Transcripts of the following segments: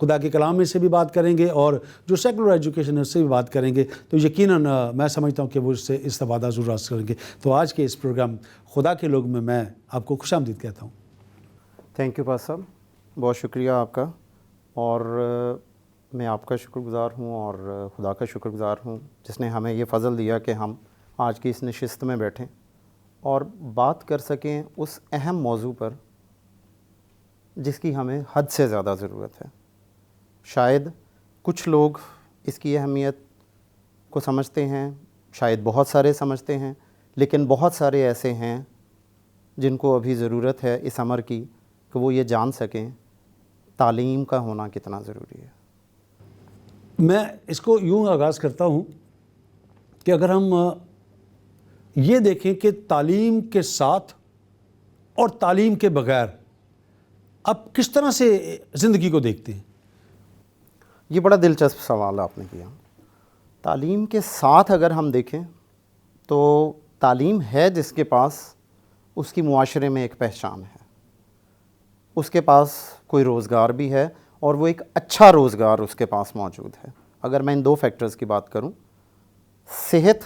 خدا کے کلام میں سے بھی بات کریں گے اور جو سیکولر ایجوکیشن ہے اس سے بھی بات کریں گے، تو یقیناً میں سمجھتا ہوں کہ وہ اس سے استفادہ ضرور حاصل کریں گے۔ تو آج کے اس پروگرام خدا کے لوگ میں آپ کو خوش آمدید کہتا ہوں۔ تھینک یو پاس صاحب، بہت شکریہ آپ کا، اور میں آپ کا شکر گزار ہوں اور خدا کا شکر گزار ہوں جس نے ہمیں یہ فضل دیا کہ ہم آج کی اس نشست میں بیٹھیں اور بات کر سکیں اس اہم موضوع پر جس کی ہمیں حد سے زیادہ ضرورت ہے۔ شاید کچھ لوگ اس کی اہمیت کو سمجھتے ہیں، شاید بہت سارے سمجھتے ہیں، لیکن بہت سارے ایسے ہیں جن کو ابھی ضرورت ہے اس امر کی کہ وہ یہ جان سکیں تعلیم کا ہونا کتنا ضروری ہے۔ میں اس کو یوں آغاز کرتا ہوں کہ اگر ہم یہ دیکھیں کہ تعلیم کے ساتھ اور تعلیم کے بغیر آپ کس طرح سے زندگی کو دیکھتے ہیں؟ یہ بڑا دلچسپ سوال آپ نے کیا۔ تعلیم کے ساتھ اگر ہم دیکھیں تو تعلیم ہے جس کے پاس، اس کی معاشرے میں ایک پہچان ہے، اس کے پاس کوئی روزگار بھی ہے اور وہ ایک اچھا روزگار اس کے پاس موجود ہے۔ اگر میں ان دو فیکٹرز کی بات کروں، صحت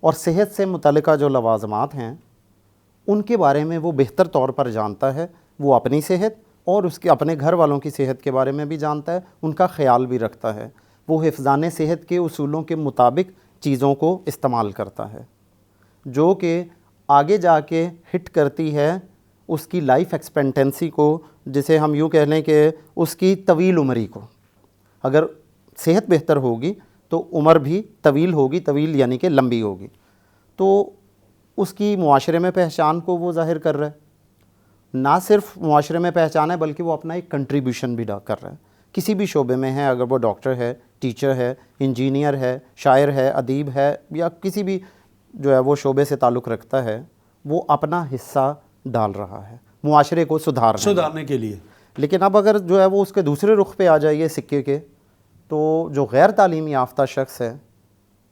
اور صحت سے متعلقہ جو لوازمات ہیں ان کے بارے میں وہ بہتر طور پر جانتا ہے، وہ اپنی صحت اور اس کے اپنے گھر والوں کی صحت کے بارے میں بھی جانتا ہے، ان کا خیال بھی رکھتا ہے، وہ حفظان صحت کے اصولوں کے مطابق چیزوں کو استعمال کرتا ہے جو کہ آگے جا کے ہٹ کرتی ہے اس کی لائف ایکسپیکٹنسی کو، جسے ہم یوں کہہ لیں کہ اس کی طویل عمری کو۔ اگر صحت بہتر ہوگی تو عمر بھی طویل ہوگی، طویل یعنی کہ لمبی ہوگی، تو اس کی معاشرے میں پہچان کو وہ ظاہر کر رہا ہے۔ نہ صرف معاشرے میں پہچان ہے بلکہ وہ اپنا ایک کنٹریبیوشن بھی کر رہا ہے کسی بھی شعبے میں ہے، اگر وہ ڈاکٹر ہے، ٹیچر ہے، انجینئر ہے، شاعر ہے، ادیب ہے، یا کسی بھی جو ہے وہ شعبے سے تعلق رکھتا ہے، وہ اپنا حصہ ڈال رہا ہے معاشرے کو سدھارنے کے لیے۔ لیکن اب اگر جو ہے وہ اس کے دوسرے رخ پہ آ جائیے سکے کے، تو جو غیر تعلیم یافتہ شخص ہے،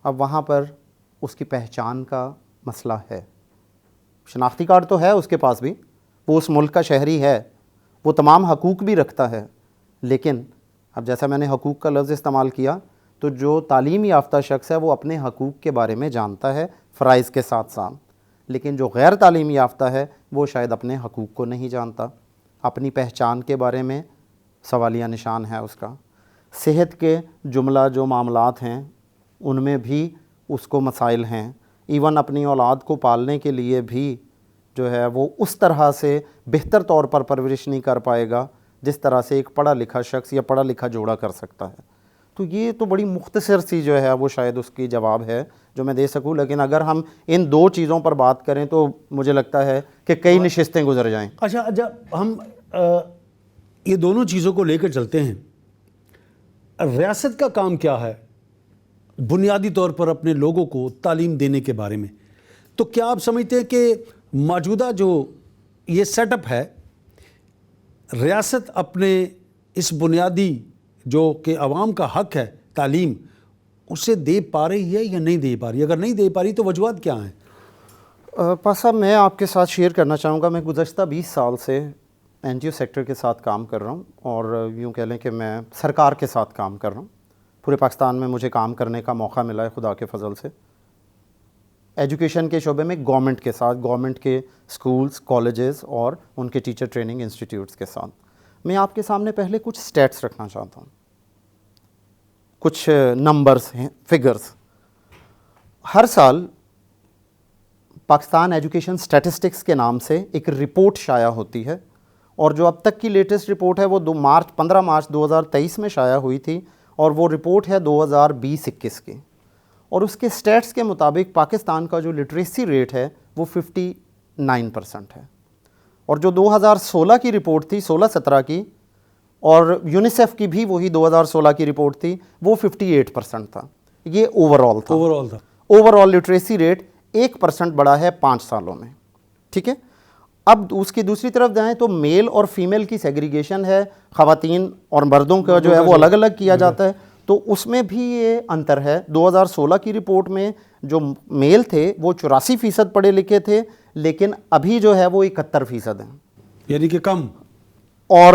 اب وہاں پر اس کی پہچان کا مسئلہ ہے۔ شناختی کارڈ تو ہے اس کے پاس بھی، وہ اس ملک کا شہری ہے، وہ تمام حقوق بھی رکھتا ہے، لیکن اب جیسا میں نے حقوق کا لفظ استعمال کیا، تو جو تعلیم یافتہ شخص ہے وہ اپنے حقوق کے بارے میں جانتا ہے فرائض کے ساتھ ساتھ، لیکن جو غیر تعلیم یافتہ ہے وہ شاید اپنے حقوق کو نہیں جانتا، اپنی پہچان کے بارے میں سوالیہ نشان ہے اس کا، صحت کے جملہ جو معاملات ہیں ان میں بھی اس کو مسائل ہیں، ایون اپنی اولاد کو پالنے کے لیے بھی جو ہے وہ اس طرح سے بہتر طور پر پرورش نہیں کر پائے گا جس طرح سے ایک پڑھا لکھا شخص یا پڑھا لکھا جوڑا کر سکتا ہے۔ تو یہ تو بڑی مختصر سی جو ہے وہ شاید اس کی جواب ہے جو میں دے سکوں، لیکن اگر ہم ان دو چیزوں پر بات کریں تو مجھے لگتا ہے کہ کئی نشستیں گزر جائیں۔ اچھا، جب ہم یہ دونوں چیزوں کو لے کر چلتے ہیں، ریاست کا کام کیا ہے بنیادی طور پر اپنے لوگوں کو تعلیم دینے کے بارے میں، تو کیا آپ سمجھتے ہیں کہ موجودہ جو یہ سیٹ اپ ہے، ریاست اپنے اس بنیادی جو کہ عوام کا حق ہے تعلیم، اسے دے پا رہی ہے یا نہیں دے پا رہی؟ اگر نہیں دے پا رہی تو وجوہات کیا ہیں؟ پاس صاحب، میں آپ کے ساتھ شیئر کرنا چاہوں گا، میں گزشتہ 20 سال سے این جی او سیکٹر کے ساتھ کام کر رہا ہوں، اور یوں کہہ لیں کہ میں سرکار کے ساتھ کام کر رہا ہوں۔ پورے پاکستان میں مجھے کام کرنے کا موقع ملا ہے خدا کے فضل سے، ایجوکیشن کے شعبے میں گورنمنٹ کے ساتھ، گورنمنٹ کے سکولز، کالجز اور ان کے ٹیچر ٹریننگ انسٹیٹیوٹس کے ساتھ۔ میں آپ کے سامنے پہلے کچھ سٹیٹس رکھنا چاہتا ہوں، کچھ نمبرز ہیں، فگرز۔ ہر سال پاکستان ایجوکیشن سٹیٹسٹکس کے نام سے ایک رپورٹ شائع ہوتی ہے، اور جو اب تک کی لیٹسٹ رپورٹ ہے وہ 15 مارچ 2023 میں شائع ہوئی تھی، اور وہ رپورٹ ہے 2020-21 کی، اور اس کے سٹیٹس کے مطابق پاکستان کا جو لٹریسی ریٹ ہے وہ 59% ہے، اور جو 2016 کی رپورٹ تھی، 16-17 کی، اور یونیسیف کی بھی وہی 2016 کی رپورٹ تھی، وہ 58% تھا۔ یہ اوور آل لٹریسی ریٹ 1% بڑھا ہے 5 سالوں میں، ٹھیک ہے۔ اب اس کی دوسری طرف جائیں تو میل اور فیمیل کی سیگریگیشن ہے، خواتین اور مردوں کا جو ہے وہ الگ الگ کیا جاتا ہے، تو اس میں بھی یہ انتر ہے۔ 2016 کی رپورٹ میں جو میل تھے وہ 84% پڑھے لکھے تھے، لیکن ابھی جو ہے وہ 71% ہیں، یعنی کہ کم۔ اور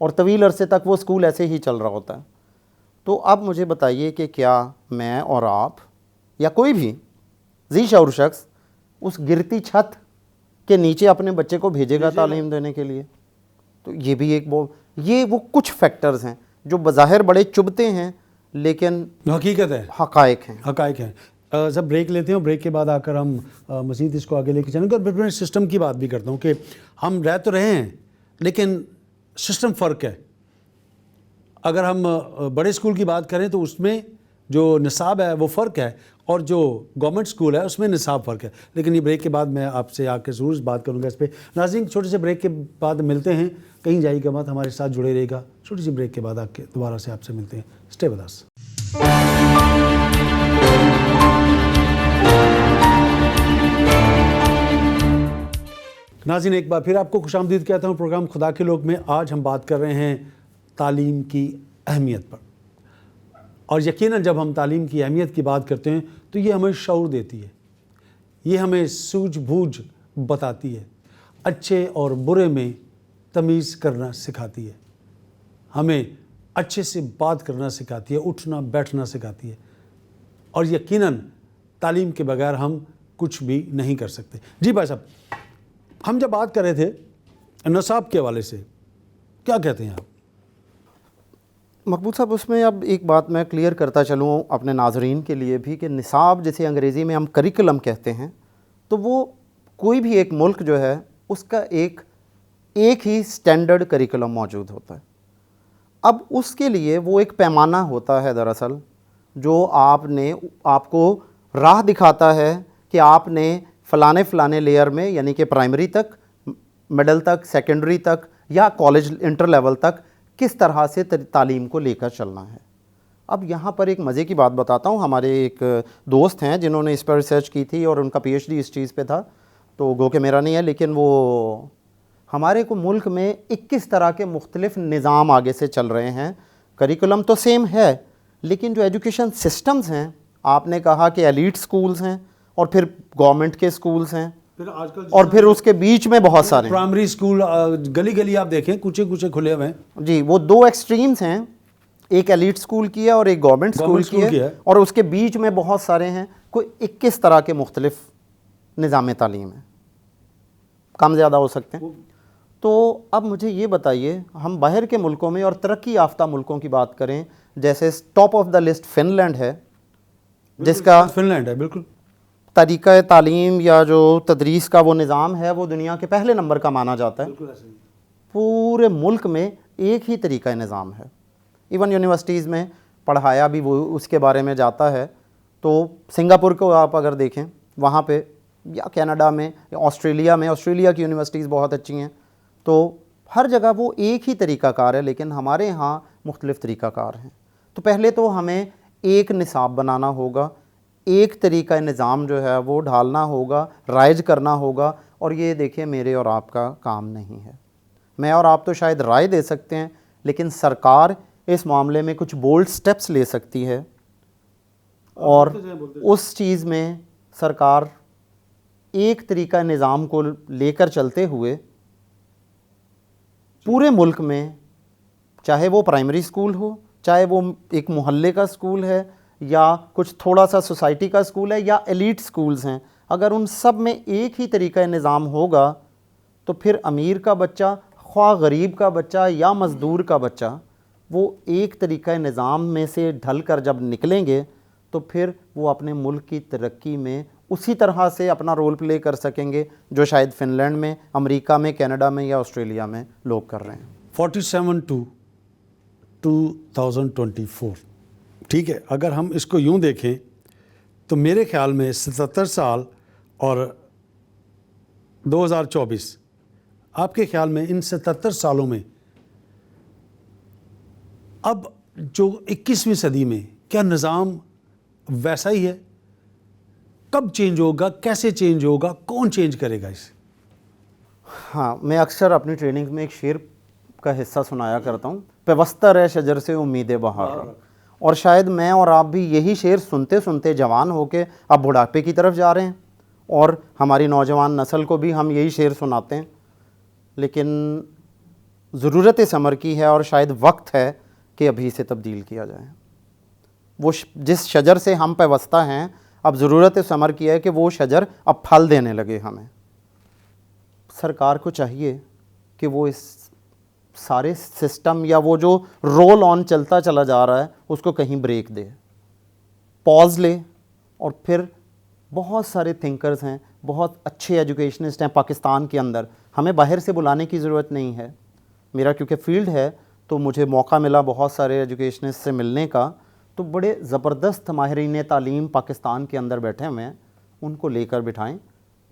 اور طویل عرصے تک وہ اسکول ایسے ہی چل رہا ہوتا ہے. تو اب مجھے بتائیے کہ کیا میں اور آپ یا کوئی بھی ذی شعور شخص اس گرتی چھت کے نیچے اپنے بچے کو بھیجے گا تعلیم دینے کے لیے؟ تو یہ بھی ایک یہ وہ کچھ فیکٹرز ہیں جو بظاہر بڑے چبھتے ہیں لیکن حقیقت ہے، حقائق ہیں. حقائق ہیں. جب بریک لیتے ہیں، بریک کے بعد آ کر ہم مزید اس کو آگے لے کے چلیں گے. اور پھر میں سسٹم کی بات بھی کرتا ہوں کہ ہم رہ تو رہے ہیں لیکن سسٹم فرق ہے. اگر ہم بڑے اسکول کی بات کریں تو اس میں جو نصاب ہے وہ فرق ہے، اور جو گورنمنٹ اسکول ہے اس میں نصاب فرق ہے. لیکن یہ بریک کے بعد میں آپ سے آ کے ضرور بات کروں گا اس پہ. ناظرین، چھوٹے سے بریک کے بعد ملتے ہیں. کہیں جائیے گا مت، ہمارے ساتھ جڑے رہے گا. چھوٹی سی بریک کے بعد آ کے دوبارہ سے آپ سے ملتے ہیں. Stay with us. ناظرین، ایک بار پھر آپ کو خوش آمدید کہتا ہوں پروگرام خدا کے لوگ میں. آج ہم بات کر رہے ہیں تعلیم کی اہمیت پر. اور یقیناً جب ہم تعلیم کی اہمیت کی بات کرتے ہیں تو یہ ہمیں شعور دیتی ہے، یہ ہمیں سوجھ بوجھ بتاتی ہے، اچھے اور برے میں تمیز کرنا سکھاتی ہے، ہمیں اچھے سے بات کرنا سکھاتی ہے، اٹھنا بیٹھنا سکھاتی ہے. اور یقیناً تعلیم کے بغیر ہم کچھ بھی نہیں کر سکتے. جی بھائی صاحب، ہم جب بات کر رہے تھے نصاب کے حوالے سے، کیا کہتے ہیں آپ؟ مقبول صاحب، اس میں اب ایک بات میں کلیئر کرتا چلوں اپنے ناظرین کے لیے بھی کہ نصاب جسے انگریزی میں ہم کریکولم کہتے ہیں، تو وہ کوئی بھی ایک ملک جو ہے اس کا ایک ہی سٹینڈرڈ کریکولم موجود ہوتا ہے. اب اس کے لیے وہ ایک پیمانہ ہوتا ہے دراصل جو آپ کو راہ دکھاتا ہے کہ آپ نے فلانے لیئر میں، یعنی کہ پرائمری تک، مڈل تک، سیکنڈری تک یا کالج انٹر لیول تک کس طرح سے تعلیم کو لے کر چلنا ہے. اب یہاں پر ایک مزے کی بات بتاتا ہوں. ہمارے ایک دوست ہیں جنہوں نے اس پر ریسرچ کی تھی اور ان کا پی ایچ ڈی اس چیز پہ تھا، تو گو کہ میرا نہیں ہے، لیکن وہ ہمارے کو ملک میں 21 طرح کے مختلف نظام آگے سے چل رہے ہیں. کریکولم تو سیم ہے لیکن جو ایجوکیشن سسٹمز ہیں، آپ نے کہا کہ ایلیٹ سکولز ہیں اور پھر گورنمنٹ کے سکولز ہیں، اور پھر اس کے بیچ میں بہت سارے پرائمری اسکول گلی گلی آپ دیکھیں کوچے کوچے کھلے ہوئے ہیں. جی، وہ دو ایکسٹریمز ہیں، ایک ایلیٹ سکول کی ہے اور ایک گورنمنٹ سکول کی ہے، اور اس کے بیچ میں بہت سارے ہیں. کوئی 21 طرح کے مختلف نظام تعلیم ہیں، کم زیادہ ہو سکتے ہیں. تو اب مجھے یہ بتائیے، ہم باہر کے ملکوں میں اور ترقی یافتہ ملکوں کی بات کریں، جیسے top of the list Finland ہے، جس کا فن لینڈ ہے بالکل طریقہ تعلیم یا جو تدریس کا وہ نظام ہے وہ دنیا کے پہلے نمبر کا مانا جاتا ہے. پورے ملک میں ایک ہی طریقہ نظام ہے. ایون یونیورسٹیز میں پڑھایا بھی وہ اس کے بارے میں جاتا ہے. تو سنگاپور کو آپ اگر دیکھیں، وہاں پہ، یا کینیڈا میں یا آسٹریلیا کی یونیورسٹیز بہت اچھی ہیں. تو ہر جگہ وہ ایک ہی طریقہ کار ہے، لیکن ہمارے ہاں مختلف طریقہ کار ہیں. تو پہلے تو ہمیں ایک نصاب بنانا ہوگا، ایک طریقہ نظام جو ہے وہ ڈھالنا ہوگا، رائج کرنا ہوگا. اور یہ دیکھیں میرے اور آپ کا کام نہیں ہے. میں اور آپ تو شاید رائے دے سکتے ہیں، لیکن سرکار اس معاملے میں کچھ بولڈ سٹیپس لے سکتی ہے، اور اس چیز میں سرکار ایک طریقہ نظام کو لے کر چلتے ہوئے پورے ملک میں، چاہے وہ پرائمری اسکول ہو، چاہے وہ ایک محلے کا اسکول ہے، یا کچھ تھوڑا سا سوسائٹی کا اسکول ہے، یا ایلیٹ اسکولز ہیں، اگر ان سب میں ایک ہی طریقہ نظام ہوگا تو پھر امیر کا بچہ، خواہ غریب کا بچہ یا مزدور کا بچہ، وہ ایک طریقہ نظام میں سے ڈھل کر جب نکلیں گے تو پھر وہ اپنے ملک کی ترقی میں اسی طرح سے اپنا رول پلے کر سکیں گے جو شاید فن لینڈ میں، امریکہ میں، کینیڈا میں یا آسٹریلیا میں لوگ کر رہے ہیں. 47 to 2024. ٹھیک ہے، اگر ہم اس کو یوں دیکھیں تو میرے خیال میں 77 سال اور 2024، آپ کے خیال میں ان 77 سالوں میں اب جو 21ویں صدی میں کیا نظام ویسا ہی ہے؟ کب چینج ہوگا؟ کیسے چینج ہوگا؟ کون چینج کرے گا اسے؟ ہاں، میں اکثر اپنی ٹریننگ میں ایک شعر کا حصہ سنایا کرتا ہوں، پیوستہ ہے شجر سے امید بہار. اور شاید میں اور آپ بھی یہی شعر سنتے سنتے جوان ہو کے اب بڑھاپے کی طرف جا رہے ہیں، اور ہماری نوجوان نسل کو بھی ہم یہی شعر سناتے ہیں. لیکن ضرورت اس عمر کی ہے اور شاید وقت ہے کہ ابھی سے تبدیل کیا جائے. وہ جس شجر سے ہم پیوستہ ہیں اب ضرورت اس عمر کی ہے کہ وہ شجر اب پھل دینے لگے. ہمیں سرکار کو چاہیے کہ وہ اس سارے سسٹم یا وہ جو رول آن چلتا چلا جا رہا ہے اس کو کہیں بریک دے, پاز لے, اور پھر بہت سارے تھنکرز ہیں, بہت اچھے ایجوکیشنسٹ ہیں پاکستان کے اندر, ہمیں باہر سے بلانے کی ضرورت نہیں ہے. میرا کیونکہ فیلڈ ہے تو مجھے موقع ملا بہت سارے ایجوکیشنسٹ سے ملنے کا, تو بڑے زبردست ماہرین تعلیم پاکستان کے اندر بیٹھے ہوئے ہیں, ان کو لے کر بٹھائیں,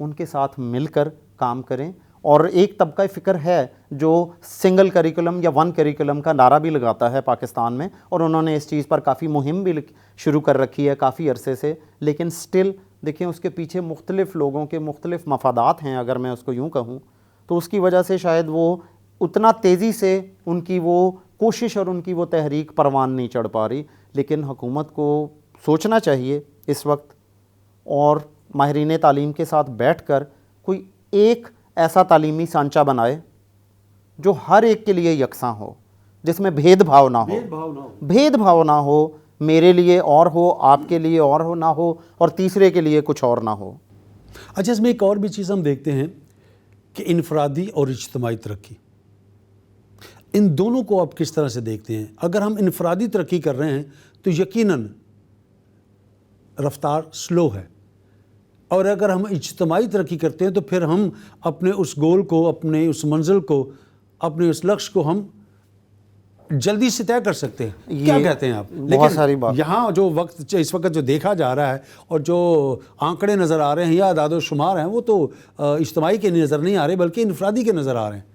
ان کے ساتھ مل کر کام کریں. اور ایک طبقہ فکر ہے جو سنگل کریکولم یا ون کریکولم کا نعرہ بھی لگاتا ہے پاکستان میں, اور انہوں نے اس چیز پر کافی مہم بھی شروع کر رکھی ہے کافی عرصے سے, لیکن سٹل دیکھیں اس کے پیچھے مختلف لوگوں کے مختلف مفادات ہیں, اگر میں اس کو یوں کہوں تو اس کی وجہ سے شاید وہ اتنا تیزی سے ان کی وہ کوشش اور ان کی وہ تحریک پروان نہیں چڑھ پا رہی. لیکن حکومت کو سوچنا چاہیے اس وقت اور ماہرین تعلیم کے ساتھ بیٹھ کر کوئی ایک ایسا تعلیمی سانچہ بنائے جو ہر ایک کے لیے یکساں ہو, جس میں بھید بھاؤ نہ ہو, میرے لیے اور ہو, آپ کے لیے اور ہو نہ ہو, اور تیسرے کے لیے کچھ اور نہ ہو. اچھا, اس میں ایک اور بھی چیز ہم دیکھتے ہیں کہ انفرادی اور اجتماعی ترقی, ان دونوں کو آپ کس طرح سے دیکھتے ہیں؟ اگر ہم انفرادی ترقی کر رہے ہیں تو یقیناً رفتار سلو ہے, اور اگر ہم اجتماعی ترقی کرتے ہیں تو پھر ہم اپنے اس گول کو, اپنے اس منزل کو, اپنے اس لکش کو ہم جلدی سے طے کر سکتے ہیں. کیا کہتے ہیں آپ؟ بہت ساری بات. یہاں جو وقت اس وقت جو دیکھا جا رہا ہے اور جو آنکڑے نظر آ رہے ہیں یا اعداد و شمار ہیں, وہ تو اجتماعی کے نظر نہیں آ رہے بلکہ انفرادی کے نظر آ رہے ہیں.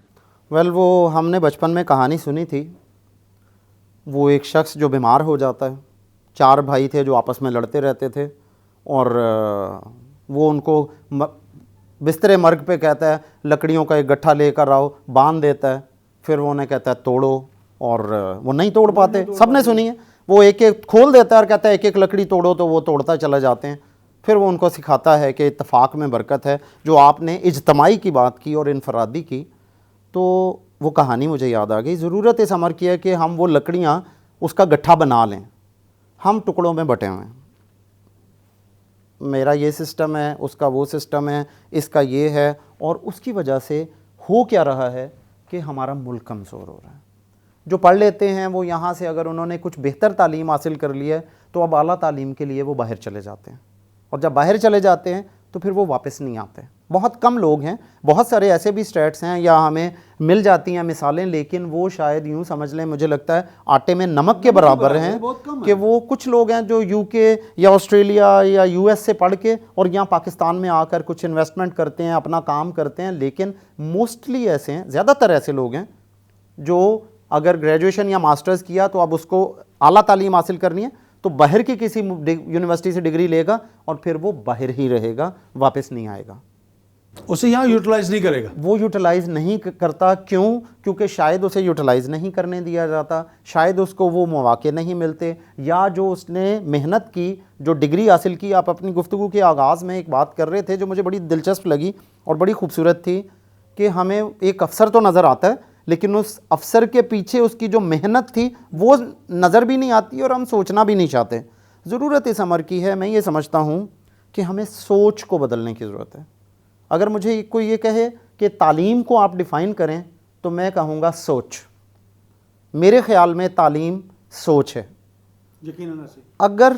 وہ ہم نے بچپن میں کہانی سنی تھی, وہ ایک شخص جو بیمار ہو جاتا ہے, 4 بھائی تھے جو آپس میں لڑتے رہتے تھے, اور وہ ان کو بستر مرگ پہ کہتا ہے لکڑیوں کا ایک گٹھا لے کر آؤ, باندھ دیتا ہے, پھر وہ انہیں کہتا ہے توڑو, اور وہ نہیں توڑ پاتے. سب نے سنی ہے. وہ ایک ایک کھول دیتا ہے اور کہتا ہے ایک ایک لکڑی توڑو, تو وہ توڑتا چلا جاتے ہیں. پھر وہ ان کو سکھاتا ہے کہ اتفاق میں برکت ہے. جو آپ نے اجتماعی کی بات کی اور انفرادی کی, تو وہ کہانی مجھے یاد آ گئی. ضرورت اس امر کی ہے کہ ہم وہ لکڑیاں اس کا گٹھا بنا لیں. ہم ٹکڑوں میں بٹے ہوئے ہیں, میرا یہ سسٹم ہے, اس کا وہ سسٹم ہے, اس کا یہ ہے, اور اس کی وجہ سے ہو کیا رہا ہے کہ ہمارا ملک کمزور ہو رہا ہے. جو پڑھ لیتے ہیں وہ یہاں سے اگر انہوں نے کچھ بہتر تعلیم حاصل کر لی ہے تو اب اعلیٰ تعلیم کے لیے وہ باہر چلے جاتے ہیں, اور جب باہر چلے جاتے ہیں تو پھر وہ واپس نہیں آتے. بہت کم لوگ ہیں, بہت سارے ایسے بھی اسٹیٹس ہیں یا ہمیں مل جاتی ہیں مثالیں, لیکن وہ شاید یوں سمجھ لیں, مجھے لگتا ہے آٹے میں نمک کے برابر ہیں, کہ وہ کچھ لوگ ہیں جو یو کے یا آسٹریلیا یا یو ایس سے پڑھ کے اور یہاں پاکستان میں آ کر کچھ انویسٹمنٹ کرتے ہیں, اپنا کام کرتے ہیں. لیکن موسٹلی ایسے ہیں, زیادہ تر ایسے لوگ ہیں جو اگر گریجویشن یا ماسٹرز کیا تو اب اس کو اعلیٰ تعلیم حاصل کرنی ہے تو باہر کی کسی یونیورسٹی سے ڈگری لے گا اور پھر وہ باہر ہی رہے گا, واپس نہیں آئے گا, اسے یہاں یوٹیلائز نہیں کرے گا. وہ یوٹیلائز نہیں کرتا. کیوں؟ کیونکہ شاید اسے یوٹیلائز نہیں کرنے دیا جاتا, شاید اس کو وہ مواقع نہیں ملتے, یا جو اس نے محنت کی, جو ڈگری حاصل کی. آپ اپنی گفتگو کے آغاز میں ایک بات کر رہے تھے جو مجھے بڑی دلچسپ لگی اور بڑی خوبصورت تھی, کہ ہمیں ایک افسر تو نظر آتا ہے لیکن اس افسر کے پیچھے اس کی جو محنت تھی وہ نظر بھی نہیں آتی اور ہم سوچنا بھی نہیں چاہتے. ضرورت اس امر کی ہے, میں یہ سمجھتا ہوں کہ ہمیں سوچ کو بدلنے کی ضرورت ہے. اگر مجھے کوئی یہ کہے کہ تعلیم کو آپ ڈیفائن کریں تو میں کہوں گا سوچ. میرے خیال میں تعلیم سوچ ہے. یقیناً اگر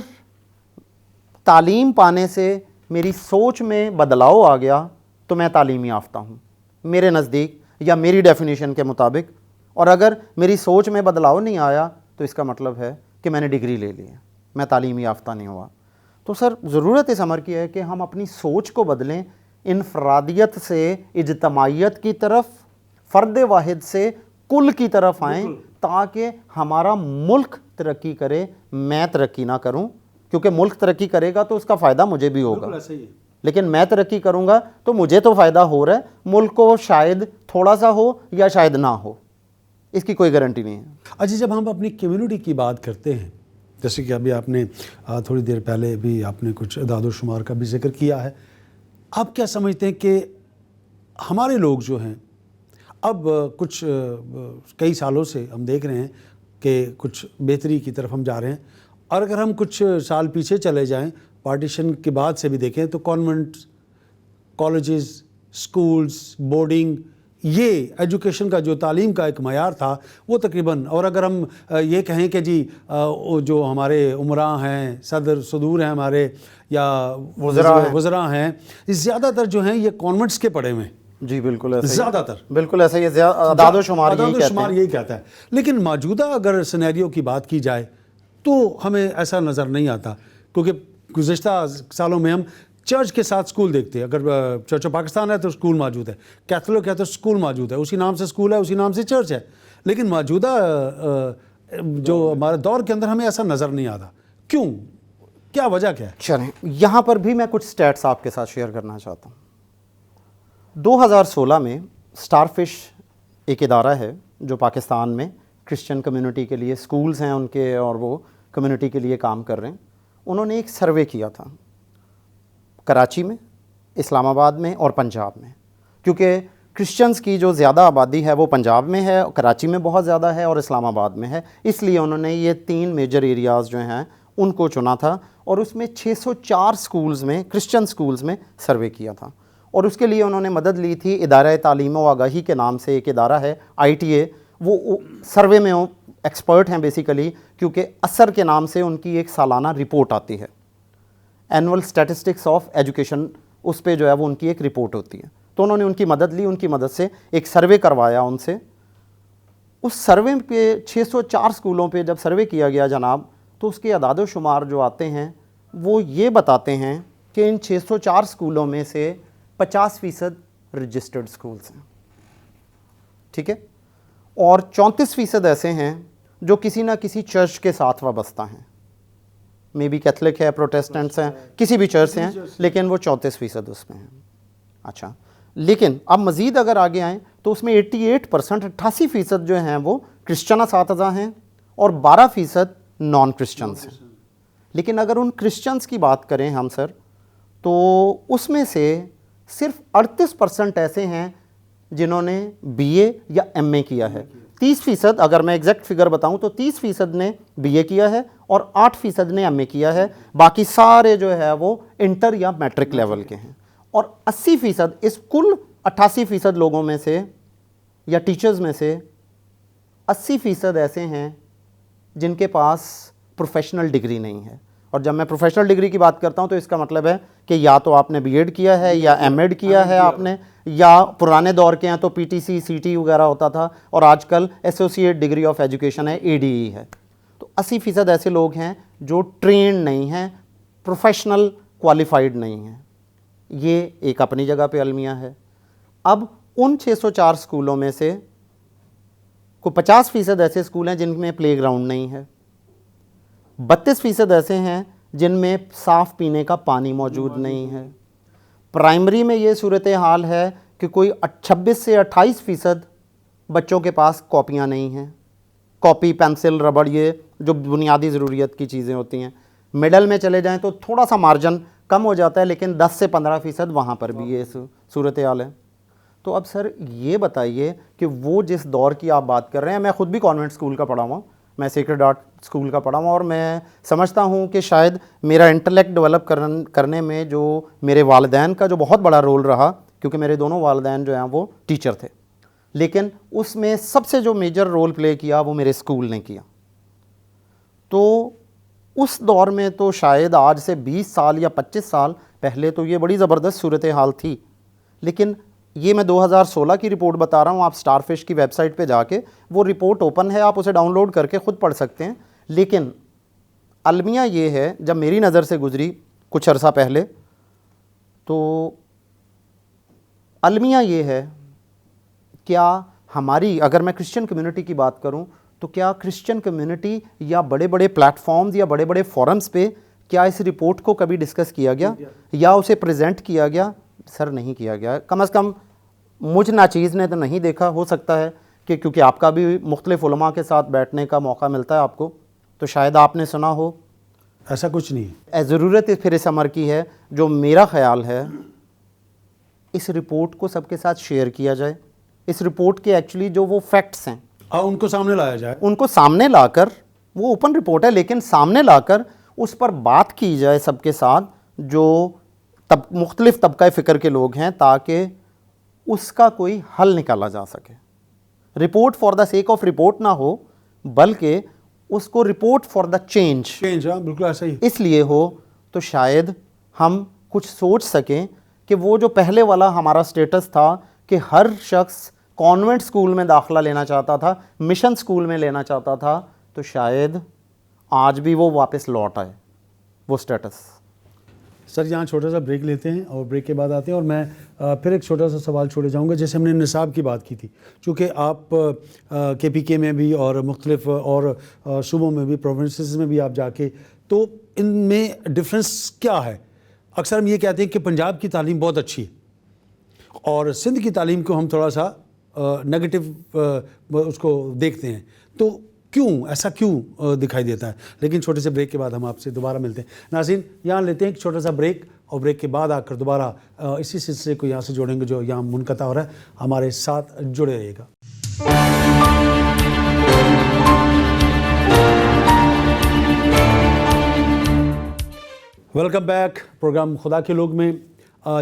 تعلیم پانے سے میری سوچ میں بدلاؤ آ گیا تو میں تعلیم یافتہ ہوں میرے نزدیک یا میری ڈیفینیشن کے مطابق. اور اگر میری سوچ میں بدلاؤ نہیں آیا تو اس کا مطلب ہے کہ میں نے ڈگری لے لی ہے, میں تعلیم یافتہ نہیں ہوا. تو سر ضرورت اس امر کی ہے کہ ہم اپنی سوچ کو بدلیں, انفرادیت سے اجتماعیت کی طرف, فرد واحد سے کل کی طرف آئیں, تاکہ ہمارا ملک ترقی کرے, میں ترقی نہ کروں. کیونکہ ملک ترقی کرے گا تو اس کا فائدہ مجھے بھی ہوگا, لیکن میں ترقی کروں گا تو مجھے تو فائدہ ہو رہا ہے, ملک کو شاید تھوڑا سا ہو یا شاید نہ ہو, اس کی کوئی گارنٹی نہیں ہے. اچھا, جب ہم اپنی کمیونٹی کی بات کرتے ہیں, جیسے کہ ابھی آپ نے تھوڑی دیر پہلے بھی آپ نے کچھ اعداد و شمار کا بھی ذکر کیا ہے, آپ کیا سمجھتے ہیں کہ ہمارے لوگ جو ہیں اب کچھ کئی سالوں سے ہم دیکھ رہے ہیں کہ کچھ بہتری کی طرف ہم جا رہے ہیں، اور اگر ہم کچھ سال پیچھے چلے جائیں، پارٹیشن کے بعد سے بھی دیکھیں تو کانوینٹ، کالجز، سکولز، بورڈنگ، یہ ایجوکیشن کا جو تعلیم کا ایک معیار تھا وہ تقریباً، اور اگر ہم یہ کہیں کہ جی جو ہمارے عمراء ہیں، صدور ہیں ہمارے، یا وزراء ہیں، زیادہ تر جو ہیں یہ کانوینٹس کے پڑھے ہوئے ہیں، جی بالکل ایسا زیادہ تر بالکل ایسا یہ اعداد و شمار یہی کہتا ہے. لیکن موجودہ اگر سینیریو کی بات کی جائے تو ہمیں ایسا نظر نہیں آتا، کیونکہ گزشتہ سالوں میں ہم چرچ کے ساتھ سکول دیکھتے ہیں. اگر چرچ آف پاکستان ہے تو سکول موجود ہے، کیتھولک ہے تو سکول موجود ہے، اسی نام سے سکول ہے، اسی نام سے چرچ ہے. لیکن موجودہ جو ہمارے دور کے اندر ہمیں ایسا نظر نہیں آتا. کیوں؟ کیا وجہ کیا ہے؟ چلیں یہاں پر بھی میں کچھ سٹیٹس آپ کے ساتھ شیئر کرنا چاہتا ہوں. 2016 میں اسٹار فش ایک ادارہ ہے جو پاکستان میں کرسچن کمیونٹی کے لیے سکولز ہیں ان کے، اور وہ کمیونٹی کے لیے کام کر رہے ہیں. انہوں نے ایک سروے کیا تھا کراچی میں، اسلام آباد میں اور پنجاب میں، کیونکہ کرسچنز کی جو زیادہ آبادی ہے وہ پنجاب میں ہے، کراچی میں بہت زیادہ ہے اور اسلام آباد میں ہے. اس لیے انہوں نے یہ 3 میجر ایریاز جو ہیں ان کو چنا تھا، اور اس میں 604 سکولز میں، کرسچن سکولز میں سروے کیا تھا. اور اس کے لیے انہوں نے مدد لی تھی ادارہ تعلیم و آگاہی کے نام سے ایک ادارہ ہے ITA. وہ سروے میں ایکسپرٹ ہیں بیسیکلی، کیونکہ اثر کے نام سے ان کی ایک سالانہ رپورٹ آتی ہے، اینول اسٹیٹسٹکس آف ایجوکیشن، اس پہ جو ہے وہ ان کی ایک رپورٹ ہوتی ہے. تو انہوں نے ان کی مدد لی، ان کی مدد سے ایک سروے کروایا ان سے. اس سروے پہ 604 سکولوں پہ جب سروے کیا گیا جناب، تو اس کے اعداد و شمار جو آتے ہیں وہ یہ بتاتے ہیں کہ ان 604 سکولوں میں سے 50% رجسٹرڈ سکولز ہیں، ٹھیک ہے، اور 34% ایسے ہیں جو کسی نہ کسی چرچ کے ساتھ وابستہ ہیں. مے بی کیتھولک ہے، پروٹیسٹنٹس ہیں، کسی بھی چرچ سے ہیں، لیکن وہ 34% اس میں ہیں. اچھا، لیکن اب مزید اگر آگے آئیں تو اس میں 88%، 88% جو ہیں وہ کرسچن اساتذہ ہیں اور 12% نان کرسچنس ہیں. لیکن اگر ان کرسچنس کی بات کریں ہم سر، تو اس میں سے صرف 38% ایسے ہیں جنہوں نے BA یا MA کیا ہے. 30%، اگر میں ایگزیکٹ فگر بتاؤں تو 30% نے BA کیا ہے اور 8% نے MA کیا ہے. باقی سارے جو ہے وہ انٹر یا میٹرک لیول کے ہیں. اور 80%، اس کل 88% لوگوں میں سے یا ٹیچرز میں سے 80% ایسے ہیں جن کے پاس پروفیشنل ڈگری نہیں ہے. اور جب میں پروفیشنل ڈگری کی بات کرتا ہوں تو اس کا مطلب ہے کہ یا تو آپ نے BEd کیا ہے یا MAd کیا ہے آپ نے، یا پرانے دور کے ہیں تو PTC CT وغیرہ ہوتا تھا، اور آج کل ایسوسیٹ ڈگری آف ایجوکیشن ہے، ADE ہے. تو 80% ایسے لوگ ہیں جو ٹرینڈ نہیں ہیں، پروفیشنل کوالیفائڈ نہیں ہیں. یہ ایک اپنی جگہ پہ المیہ ہے. اب ان 604 سکولوں میں سے کو 50% ایسے اسکول ہیں جن میں پلے گراؤنڈ نہیں ہے، 32% ایسے ہیں جن میں صاف پینے کا پانی موجود نہیں ہے. پرائمری میں یہ صورتحال ہے کہ کوئی 26 سے 28% بچوں کے پاس کاپیاں نہیں ہیں، کاپی، پینسل، ربڑ، یہ جو بنیادی ضروریت کی چیزیں ہوتی ہیں. مڈل میں چلے جائیں تو تھوڑا سا مارجن کم ہو جاتا ہے، لیکن 10 سے 15% وہاں پر بھی یہ صورتحال ہے. تو اب سر یہ بتائیے کہ وہ جس دور کی آپ بات کر رہے ہیں، میں خود بھی کانوینٹ اسکول کا پڑھا ہوا ہوں، میں سیکرڈ ہارٹ اسکول کا پڑھا ہوں، اور میں سمجھتا ہوں کہ شاید میرا انٹلیکٹ ڈیولپ کرنے میں جو میرے والدین کا جو بہت بڑا رول رہا، کیونکہ میرے دونوں والدین جو ہیں وہ ٹیچر تھے، لیکن اس میں سب سے جو میجر رول پلے کیا وہ میرے اسکول نے کیا. تو اس دور میں تو شاید آج سے 20 سال یا 25 سال پہلے تو یہ بڑی زبردست صورتحال تھی. لیکن یہ میں 2016 کی رپورٹ بتا رہا ہوں، آپ اسٹار فش کی ویب سائٹ پہ جا کے، وہ رپورٹ اوپن ہے، آپ اسے ڈاؤن لوڈ کر کے خود پڑھ سکتے ہیں. لیکن المیہ یہ ہے، جب میری نظر سے گزری کچھ عرصہ پہلے، تو المیہ یہ ہے، کیا ہماری، اگر میں کرسچن کمیونٹی کی بات کروں تو کیا کرسچن کمیونٹی یا بڑے بڑے پلیٹ فارمز یا بڑے بڑے فورمز پہ کیا اس رپورٹ کو کبھی ڈسکس کیا گیا یا اسے پریزنٹ کیا گیا؟ سر نہیں کیا گیا. کم از کم مجھ ناچیز نے تو نہیں دیکھا. ہو سکتا ہے کہ کیونکہ آپ کا بھی مختلف علماء کے ساتھ بیٹھنے کا موقع ملتا ہے آپ کو، تو شاید آپ نے سنا ہو. ایسا کچھ نہیں. ضرورت پھر اس امر کی ہے، جو میرا خیال ہے، اس رپورٹ کو سب کے ساتھ شیئر کیا جائے. اس رپورٹ کے ایکچولی جو وہ فیکٹس ہیں ان کو سامنے لایا جائے. ان کو سامنے لا کر, وہ اوپن رپورٹ ہے لیکن سامنے لا کر اس پر بات کی جائے سب کے ساتھ جو مختلف طبقہ فکر کے لوگ ہیں, تاکہ اس کا کوئی حل نکالا جا سکے. Report for the sake of report نہ ہو, بلکہ اس کو رپورٹ فار دا چینج بالکل ایسا ہی اس لیے ہو, تو شاید ہم کچھ سوچ سکیں کہ وہ جو پہلے والا ہمارا سٹیٹس تھا کہ ہر شخص کانوینٹ سکول میں داخلہ لینا چاہتا تھا, مشن سکول میں لینا چاہتا تھا, تو شاید آج بھی وہ واپس لوٹ آئے وہ سٹیٹس. سر یہاں چھوٹا سا بریک لیتے ہیں اور بریک کے بعد آتے ہیں, اور میں پھر ایک چھوٹا سا سوال چھوڑے جاؤں گا. جیسے ہم نے نصاب کی بات کی تھی, چونکہ آپ کے پی کے میں بھی اور مختلف اور صوبوں میں بھی, پروونسز میں بھی آپ جا کے, تو ان میں ڈفرینس کیا ہے؟ اکثر ہم یہ کہتے ہیں کہ پنجاب کی تعلیم بہت اچھی ہے اور سندھ کی تعلیم کو ہم تھوڑا سا نگیٹو اس کو دیکھتے ہیں, تو کیوں ایسا کیوں دکھائی دیتا ہے؟ لیکن چھوٹے سے بریک کے بعد ہم آپ سے دوبارہ ملتے ہیں. ناظرین یہاں لیتے ہیں ایک چھوٹا سا بریک, اور بریک کے بعد آ کر دوبارہ اسی سلسلے کو یہاں سے جوڑیں گے جو یہاں منقطع ہو رہا ہے. ہمارے ساتھ جڑے رہیے گا. Welcome back. پروگرام خدا کے لوگ میں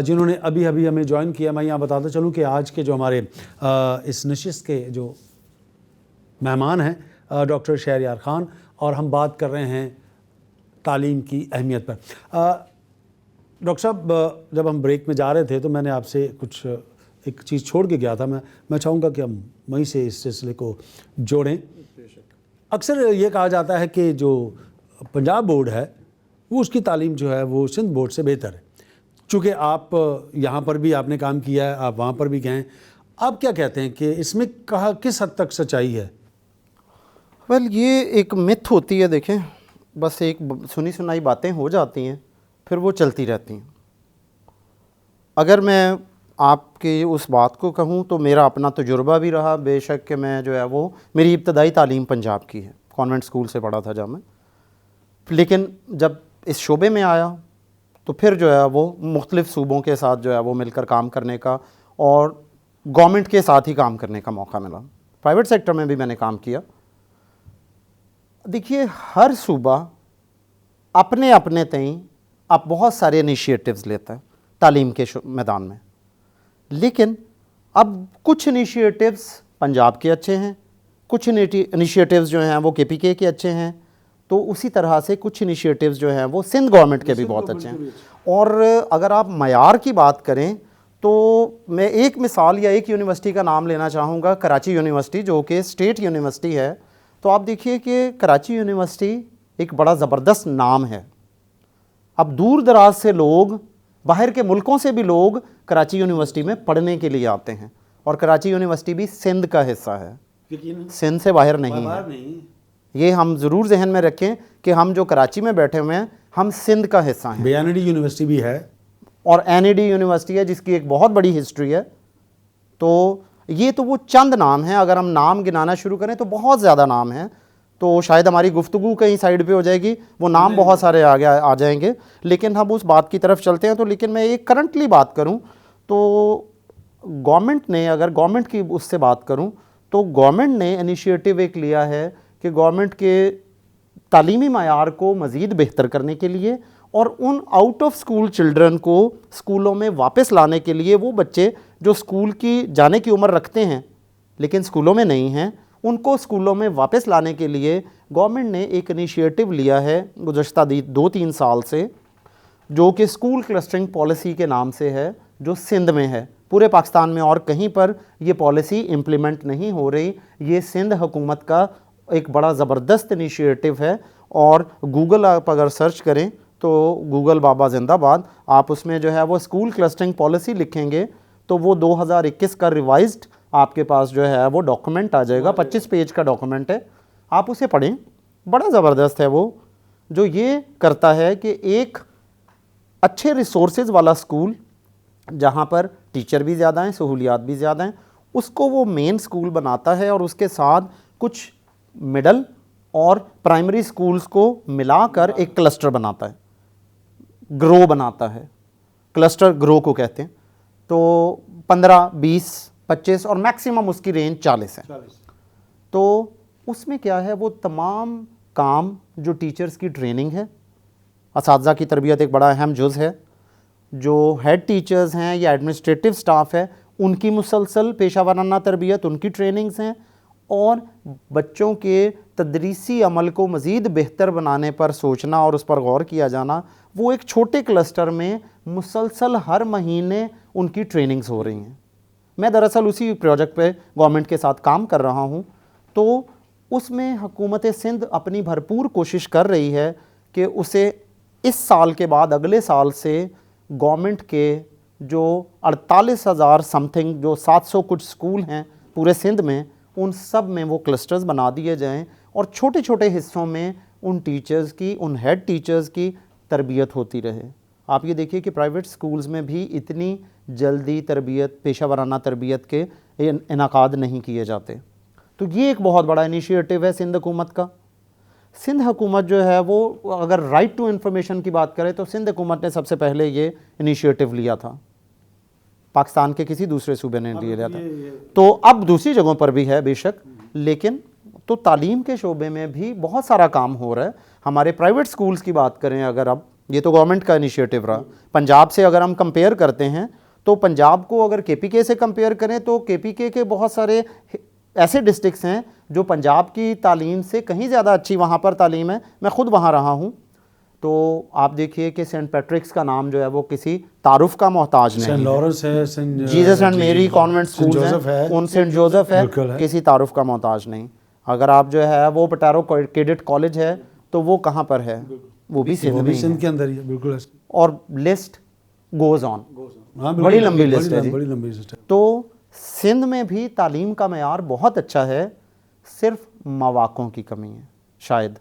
جنہوں نے ابھی ہمیں جوائن کیا, میں یہاں بتاتا چلوں کہ آج کے جو ہمارے اس نشست کے جو مہمان ہیں ڈاکٹر شہریار خان, اور ہم بات کر رہے ہیں تعلیم کی اہمیت پر. ڈاکٹر صاحب جب ہم بریک میں جا رہے تھے تو میں نے آپ سے کچھ ایک چیز چھوڑ کے گیا تھا, میں چاہوں گا کہ ہم وہیں سے اس سلسلے کو جوڑیں. اکثر یہ کہا جاتا ہے کہ جو پنجاب بورڈ ہے وہ اس کی تعلیم جو ہے وہ سندھ بورڈ سے بہتر ہے. چونکہ آپ یہاں پر بھی آپ نے کام کیا ہے, آپ وہاں پر بھی گئے ہیں, آپ کیا کہتے ہیں کہ اس میں کس حد تک سچائی ہے؟ ویل یہ ایک متھ ہوتی ہے, دیکھیں بس ایک سنی سنائی باتیں ہو جاتی ہیں پھر وہ چلتی رہتی ہیں. اگر میں آپ کی اس بات کو کہوں تو میرا اپنا تجربہ بھی رہا, بے شک کہ میں جو ہے وہ میری ابتدائی تعلیم پنجاب کی ہے, کانوینٹ سکول سے پڑھا تھا جامع, لیکن جب اس شعبے میں آیا تو پھر جو ہے وہ مختلف صوبوں کے ساتھ جو ہے وہ مل کر کام کرنے کا اور گورنمنٹ کے ساتھ ہی کام کرنے کا موقع ملا. پرائیویٹ سیکٹر میں بھی میں نے کام کیا. دیکھیے ہر صوبہ اپنے اپنے تئیں اب بہت سارے انیشیٹوز لیتا ہے تعلیم کے میدان میں, لیکن اب کچھ انیشیٹوز پنجاب کے اچھے ہیں, کچھ انیشیٹوز جو ہیں وہ کے پی کے اچھے ہیں, تو اسی طرح سے کچھ انیشیٹوز جو ہیں وہ سندھ گورنمنٹ کے بھی بہت اچھے ہیں. اور اگر آپ معیار کی بات کریں تو میں ایک مثال یا ایک یونیورسٹی کا نام لینا چاہوں گا, کراچی یونیورسٹی, جو کہ اسٹیٹ یونیورسٹی ہے. تو آپ دیکھیے کہ کراچی یونیورسٹی ایک بڑا زبردست نام ہے. اب دور دراز سے لوگ, باہر کے ملکوں سے بھی لوگ کراچی یونیورسٹی میں پڑھنے کے لیے آتے ہیں, اور کراچی یونیورسٹی بھی سندھ کا حصہ ہے, سندھ سے باہر نہیں ہے. یہ ہم ضرور ذہن میں رکھیں کہ ہم جو کراچی میں بیٹھے ہوئے ہیں ہم سندھ کا حصہ ہیں. این ای ڈی یونیورسٹی بھی ہے, اور این ای ڈی یونیورسٹی ہے جس کی ایک بہت بڑی ہسٹری ہے. تو یہ تو وہ چند نام ہیں, اگر ہم نام گنانا شروع کریں تو بہت زیادہ نام ہیں, تو شاید ہماری گفتگو کہیں سائڈ پہ ہو جائے گی, وہ نام بہت سارے آگے آ جائیں گے, لیکن ہم اس بات کی طرف چلتے ہیں. تو لیکن میں ایک کرنٹلی بات کروں تو گورنمنٹ نے, اگر گورنمنٹ کی اس سے بات کروں تو گورنمنٹ نے انیشیٹو ایک لیا ہے کہ گورنمنٹ کے تعلیمی معیار کو مزید بہتر کرنے کے لیے اور in out of school children کو سکولوں میں واپس لانے کے لیے, وہ بچے جو سکول کی جانے کی عمر رکھتے ہیں لیکن سکولوں میں نہیں ہیں, ان کو سکولوں میں واپس لانے کے لیے گورنمنٹ نے ایک انیشیٹو لیا ہے گزشتہ 2-3 سال سے, جو کہ اسکول کلسٹرنگ پالیسی کے نام سے ہے, جو سندھ میں ہے. پورے پاکستان میں اور کہیں پر یہ پالیسی امپلیمنٹ نہیں ہو رہی. یہ سندھ حکومت کا ایک بڑا زبردست انیشیٹو ہے, اور گوگل آپ اگر سرچ کریں تو گوگل بابا زندہ باد, آپ اس میں جو ہے وہ اسکول کلسٹرنگ پالیسی لکھیں گے تو وہ 2021 کا ریوائزڈ آپ کے پاس جو ہے وہ ڈاکومنٹ آ جائے گا. 25 پیج کا ڈاکومنٹ ہے, آپ اسے پڑھیں, بڑا زبردست ہے وہ, جو یہ کرتا ہے کہ ایک اچھے ریسورسز والا اسکول جہاں پر ٹیچر بھی زیادہ ہیں, سہولیات بھی زیادہ ہیں, اس کو وہ مین اسکول بناتا ہے, اور اس کے ساتھ کچھ مڈل اور پرائمری اسکولز کو ملا کر ایک کلسٹر بناتا ہے, گرو بناتا ہے, کلسٹر گرو کو کہتے ہیں. تو 15, 20, 25 اور میکسیمم اس کی رینج 40 ہے. تو اس میں کیا ہے، وہ تمام کام جو ٹیچرز کی ٹریننگ ہے، اساتذہ کی تربیت ایک بڑا اہم جز ہے، جو ہیڈ ٹیچرز ہیں یا ایڈمنسٹریٹو سٹاف ہے ان کی مسلسل پیشہ ورانہ تربیت، ان کی ٹریننگز ہیں، اور بچوں کے تدریسی عمل کو مزید بہتر بنانے پر سوچنا اور اس پر غور کیا جانا. وہ ایک چھوٹے کلسٹر میں مسلسل ہر مہینے ان کی ٹریننگز ہو رہی ہیں. میں دراصل اسی پروجیکٹ پہ گورنمنٹ کے ساتھ کام کر رہا ہوں. تو اس میں حکومت سندھ اپنی بھرپور کوشش کر رہی ہے کہ اسے اس سال کے بعد اگلے سال سے گورنمنٹ کے جو 48,000 سم تھنگ جو 700 کچھ سکول ہیں پورے سندھ میں، ان سب میں وہ کلسٹرز بنا دیے جائیں اور چھوٹے چھوٹے حصوں میں ان ٹیچرز کی، ان ہیڈ ٹیچرز کی تربیت ہوتی رہے. آپ یہ دیکھیے کہ پرائیویٹ سکولز میں بھی اتنی جلدی تربیت، پیشہ ورانہ تربیت کے انعقاد نہیں کیے جاتے. تو یہ ایک بہت بڑا انیشیٹو ہے سندھ حکومت کا. سندھ حکومت جو ہے وہ اگر رائٹ ٹو انفارمیشن کی بات کرے تو سندھ حکومت نے سب سے پہلے یہ انیشیٹو لیا تھا، پاکستان کے کسی دوسرے صوبے نے لیا تھا. تو اب دوسری جگہوں پر بھی ہے بے شک، لیکن تو تعلیم کے شعبے میں بھی بہت سارا کام ہو رہا ہے. ہمارے پرائیویٹ سکولز کی بات کریں اگر، اب یہ تو گورنمنٹ کا انیشیٹو رہا. پنجاب سے اگر ہم کمپیئر کرتے ہیں تو پنجاب کو اگر کے پی کے سے کمپیئر کریں تو کے پی کے بہت سارے ایسے ڈسٹرکٹس ہیں جو پنجاب کی تعلیم سے کہیں زیادہ اچھی وہاں پر تعلیم ہے. میں خود وہاں رہا ہوں. تو آپ دیکھیے کہ سینٹ پیٹرکس کا نام جو ہے وہ کسی تعارف کا محتاج نہیں سینٹ ہے. لارنس ہے، جیزس اینڈ میری کانوینٹ سکولز ہیں، ان سینٹ جوزف ہے، کسی تعارف کا محتاج نہیں. اگر آپ جو ہے وہ پٹارو کیڈٹ کالج ہے تو وہ کہاں پر ہے؟ وہ بھی سندھ میں سندھ کے اندر ہی ہے. بالکل. اور لسٹ گوز آن، بڑی لمبی لسٹ ہے بڑی لمبی لسٹ ہے. تو سندھ میں بھی تعلیم کا معیار بہت اچھا ہے، صرف مواقعوں کی کمی ہے شاید.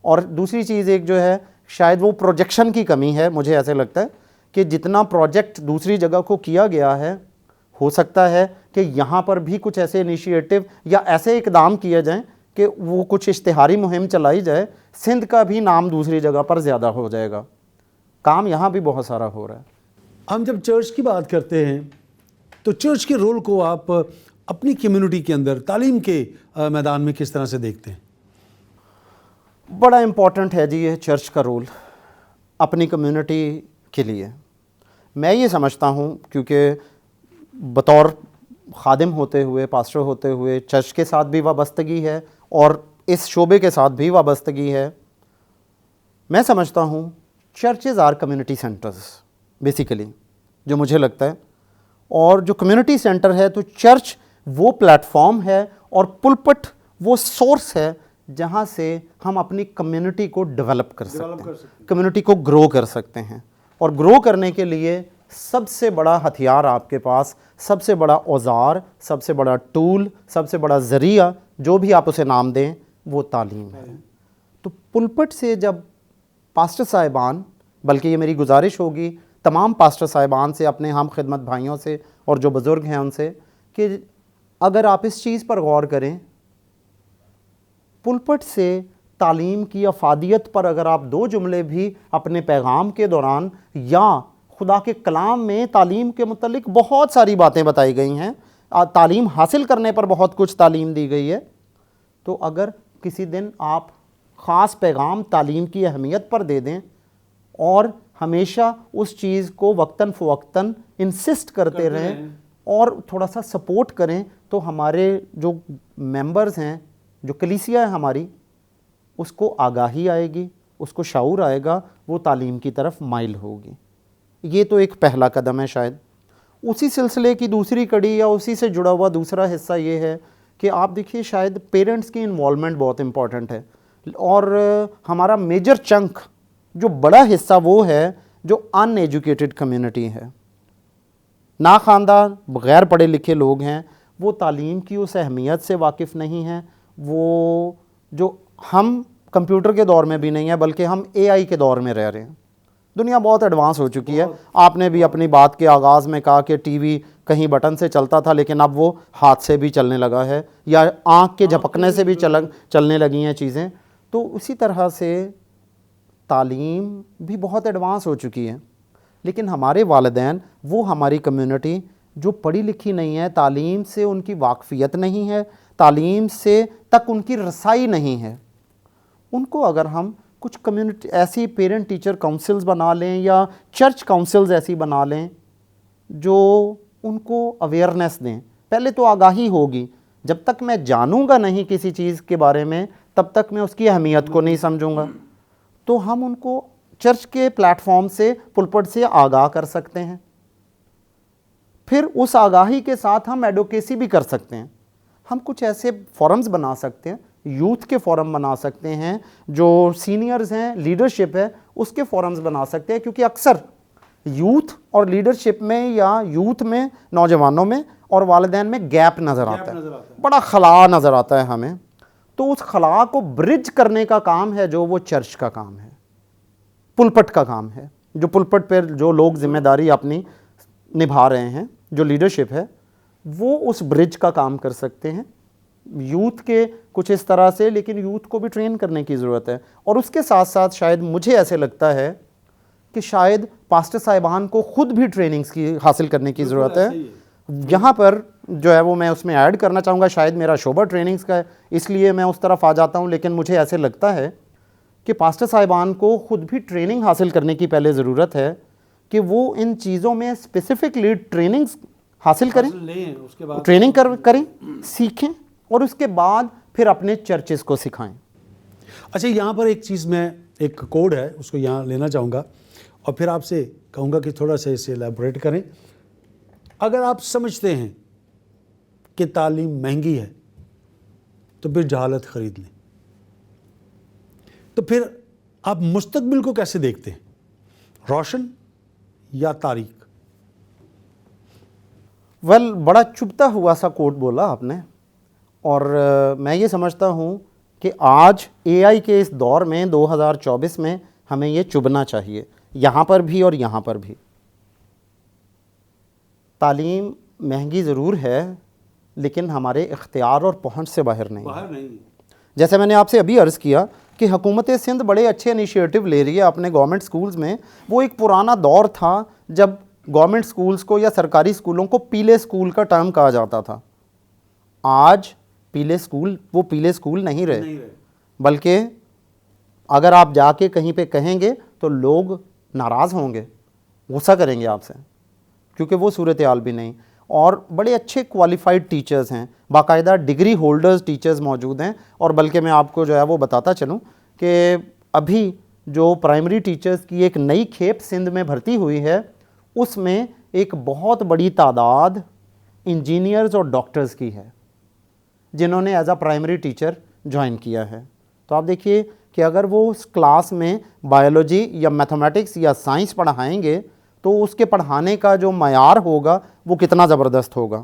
اور دوسری چیز ایک جو ہے شاید وہ پروجیکشن کی کمی ہے. مجھے ایسے لگتا ہے کہ جتنا پروجیکٹ دوسری جگہ کو کیا گیا ہے، ہو سکتا ہے کہ یہاں پر بھی کچھ ایسے انیشیٹو یا ایسے اقدام کیے جائیں کہ وہ کچھ اشتہاری مہم چلائی جائے، سندھ کا بھی نام دوسری جگہ پر زیادہ ہو جائے گا. کام یہاں بھی بہت سارا ہو رہا ہے. ہم جب چرچ کی بات کرتے ہیں تو چرچ کے رول کو آپ اپنی کمیونٹی کے اندر تعلیم کے میدان میں کس طرح سے دیکھتے ہیں؟ بڑا امپورٹنٹ ہے جی یہ چرچ کا رول اپنی کمیونٹی کے لیے. میں یہ سمجھتا ہوں کیونکہ بطور خادم ہوتے ہوئے، پاسٹر ہوتے ہوئے چرچ کے ساتھ بھی وابستگی ہے اور اس شعبے کے ساتھ بھی وابستگی ہے. میں سمجھتا ہوں churches are community centres basically, جو مجھے لگتا ہے. اور جو کمیونٹی سینٹر ہے تو چرچ وہ پلیٹ فارم ہے اور پلپٹ وہ سورس ہے جہاں سے ہم اپنی کمیونٹی کو ڈیولپ کر سکتے ہیں، کمیونٹی کو گرو کر سکتے ہیں. اور گرو کرنے کے لیے سب سے بڑا ہتھیار آپ کے پاس، سب سے بڑا اوزار، سب سے بڑا ٹول، سب سے بڑا ذریعہ، جو بھی آپ اسے نام دیں، وہ تعلیم ہے. تو پلپٹ سے جب پاسٹر صاحبان، بلکہ یہ میری گزارش ہوگی تمام پاسٹر صاحبان سے، اپنے ہم خدمت بھائیوں سے اور جو بزرگ ہیں ان سے، کہ اگر آپ اس چیز پر غور کریں، پلپٹ سے تعلیم کی افادیت پر اگر آپ 2 جملے بھی اپنے پیغام کے دوران یا خدا کے کلام میں تعلیم کے متعلق بہت ساری باتیں بتائی گئی ہیں، تعلیم حاصل کرنے پر بہت کچھ تعلیم دی گئی ہے. تو اگر کسی دن آپ خاص پیغام تعلیم کی اہمیت پر دے دیں اور ہمیشہ اس چیز کو وقتاً فوقتاً انسسٹ کرتے رہیں اور تھوڑا سا سپورٹ کریں، تو ہمارے جو ممبرز ہیں، جو کلیسیا ہے ہماری، اس کو آگاہی آئے گی، اس کو شعور آئے گا، وہ تعلیم کی طرف مائل ہوگی. یہ تو ایک پہلا قدم ہے. شاید اسی سلسلے کی دوسری کڑی یا اسی سے جڑا ہوا دوسرا حصہ یہ ہے کہ آپ دیکھیے شاید پیرنٹس کی انوالومنٹ بہت امپورٹنٹ ہے. اور ہمارا میجر چنک جو بڑا حصہ وہ ہے جو ان ایجوکیٹڈ کمیونٹی ہے، ناخواندہ غیر پڑھے لکھے لوگ ہیں، وہ تعلیم کی اس اہمیت سے واقف نہیں ہیں. وہ جو ہم کمپیوٹر کے دور میں بھی نہیں ہیں، بلکہ ہم اے آئی کے دور میں رہ رہے ہیں. دنیا بہت ایڈوانس ہو چکی ہے. آپ نے بھی اپنی بات کے آغاز میں کہا کہ ٹی وی کہیں بٹن سے چلتا تھا، لیکن اب وہ ہاتھ سے بھی چلنے لگا ہے، یا آنکھ کے جھپکنے سے بھی چلنے لگی ہیں چیزیں. تو اسی طرح سے تعلیم بھی بہت ایڈوانس ہو چکی ہے، لیکن ہمارے والدین وہ ہماری کمیونٹی جو پڑھی لکھی نہیں ہے, تعلیم سے ان کی واقفیت نہیں ہے, تعلیم سے تک ان کی رسائی نہیں ہے, ان کو اگر ہم کچھ کمیونٹی ایسی پیرنٹ ٹیچر کونسلز بنا لیں یا چرچ کونسلز ایسی بنا لیں جو ان کو اویئرنیس دیں. پہلے تو آگاہی ہوگی, جب تک میں جانوں گا نہیں کسی چیز کے بارے میں تب تک میں اس کی اہمیت کو نہیں سمجھوں گا. تو ہم ان کو چرچ کے پلیٹ فارم سے, پلپٹ سے آگاہ کر سکتے ہیں. پھر اس آگاہی کے ساتھ ہم ایڈوکیسی بھی کر سکتے ہیں. ہم کچھ ایسے فورمز بنا سکتے ہیں, یوتھ کے فورم بنا سکتے ہیں, جو سینئرز ہیں, لیڈرشپ ہے, اس کے فورمز بنا سکتے ہیں, کیونکہ اکثر یوتھ اور لیڈرشپ میں یا یوتھ میں, نوجوانوں میں اور والدین میں گیپ نظر آتا ہے, بڑا خلا نظر آتا ہے ہمیں. تو اس خلا کو برج کرنے کا کام ہے جو وہ چرچ کا کام ہے, پلپٹ کا کام ہے, جو پلپٹ پہ جو لوگ ذمہ داری اپنی نبھا رہے ہیں, جو لیڈرشپ ہے, وہ اس برج کا کام کر سکتے ہیں یوتھ کے کچھ اس طرح سے. لیکن یوتھ کو بھی ٹرین کرنے کی ضرورت ہے, اور اس کے ساتھ ساتھ شاید مجھے ایسے لگتا ہے کہ شاید پاسٹر صاحبان کو خود بھی ٹریننگز کی حاصل کرنے کی ضرورت ہے. یہاں پر جو ہے وہ میں اس میں ایڈ کرنا چاہوں گا, شاید میرا شعبہ ٹریننگز کا ہے اس لیے میں اس طرف آ جاتا ہوں, لیکن مجھے ایسے لگتا ہے کہ پاسٹر صاحبان کو خود بھی ٹریننگ حاصل کرنے کی پہلے ضرورت ہے کہ وہ ان چیزوں میں اسپیسیفکلی ٹریننگز حاصل کریں, ٹریننگ کریں, سیکھیں, اور اس کے بعد پھر اپنے چرچز کو سکھائیں. اچھا, یہاں پر ایک چیز میں, ایک کوڈ ہے اس کو یہاں لینا چاہوں گا اور پھر آپ سے کہوں گا کہ تھوڑا سا اسے ایلیبوریٹ کریں. اگر آپ سمجھتے ہیں کہ تعلیم مہنگی ہے تو پھر جہالت خرید لیں. تو پھر آپ مستقبل کو کیسے دیکھتے ہیں, روشن یا تاریک؟ ویل, بڑا چبھتا ہوا سا کوٹ بولا آپ نے, اور میں یہ سمجھتا ہوں کہ آج اے آئی کے اس دور میں 2024 میں ہمیں یہ چبھنا چاہیے, یہاں پر بھی اور یہاں پر بھی. تعلیم مہنگی ضرور ہے لیکن ہمارے اختیار اور پہنچ سے باہر نہیں. جیسے میں نے آپ سے ابھی عرض کیا کہ حکومت سندھ بڑے اچھے انیشیٹو لے رہی ہے اپنے گورنمنٹ سکولز میں. وہ ایک پرانا دور تھا جب گورنمنٹ سکولز کو یا سرکاری سکولوں کو پیلے سکول کا ٹرم کہا جاتا تھا. آج پیلے سکول وہ پیلے سکول نہیں رہے, بلکہ اگر آپ جا کے کہیں پہ کہیں گے تو لوگ ناراض ہوں گے, غصہ کریں گے آپ سے, کیونکہ وہ صورتحال بھی نہیں. اور بڑے اچھے کوالیفائڈ ٹیچرز ہیں, باقاعدہ ڈگری ہولڈرز ٹیچرز موجود ہیں. اور بلکہ میں آپ کو جو ہے وہ بتاتا چلوں کہ ابھی جو پرائمری ٹیچرز کی ایک نئی کھیپ سندھ میں بھرتی ہوئی ہے, اس میں ایک بہت بڑی تعداد انجینئرز اور ڈاکٹرز کی ہے جنہوں نے as a primary teacher join کیا ہے. تو آپ دیکھیے کہ اگر وہ اس کلاس میں بایولوجی یا میتھمیٹکس یا سائنس پڑھائیں گے تو اس کے پڑھانے کا جو معیار ہوگا وہ کتنا زبردست ہوگا.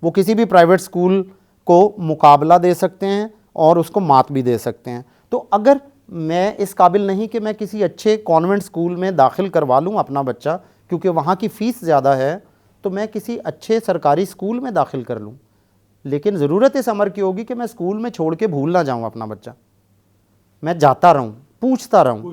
وہ کسی بھی پرائیویٹ سکول کو مقابلہ دے سکتے ہیں اور اس کو مات بھی دے سکتے ہیں. تو اگر میں اس قابل نہیں کہ میں کسی اچھے کانوینٹ سکول میں داخل کروا لوں اپنا بچہ کیونکہ وہاں کی فیس زیادہ ہے, تو میں کسی اچھے سرکاری سکول میں داخل کر لوں. لیکن ضرورت اس امر کی ہوگی کہ میں سکول میں چھوڑ کے بھول نہ جاؤں اپنا بچہ, میں جاتا رہوں, پوچھتا رہوں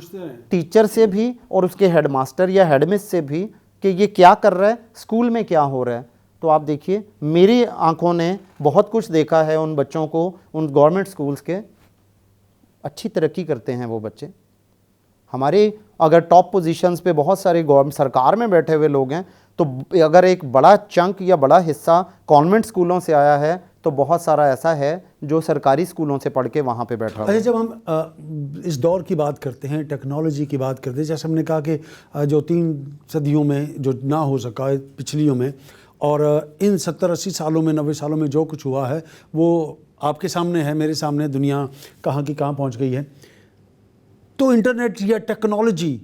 ٹیچر سے بھی اور اس کے ہیڈ ماسٹر یا ہیڈ مس سے بھی کہ یہ کیا کر رہا ہے, اسکول میں کیا ہو رہا ہے. تو آپ دیکھیے میری آنکھوں نے بہت کچھ دیکھا ہے ان بچوں کو, ان گورنمنٹ سکولز کے. اچھی ترقی کرتے ہیں وہ بچے. ہمارے اگر ٹاپ پوزیشنز پہ بہت سارے سرکار میں بیٹھے ہوئے لوگ ہیں, تو اگر ایک بڑا چنک یا بڑا حصہ کانوینٹ سکولوں سے آیا ہے تو بہت سارا ایسا ہے جو سرکاری سکولوں سے پڑھ کے وہاں پہ بیٹھا ہے. جب ہم اس دور کی بات کرتے ہیں, ٹیکنالوجی کی بات کرتے ہیں, جیسے ہم نے کہا کہ جو 3 صدیوں میں جو نہ ہو سکا پچھلیوں میں, اور ان 70-80 سالوں میں 90 سالوں میں جو کچھ ہوا ہے وہ آپ کے سامنے ہے, میرے سامنے, دنیا کہاں کی کہاں پہنچ گئی ہے. تو انٹرنیٹ یا ٹیکنالوجی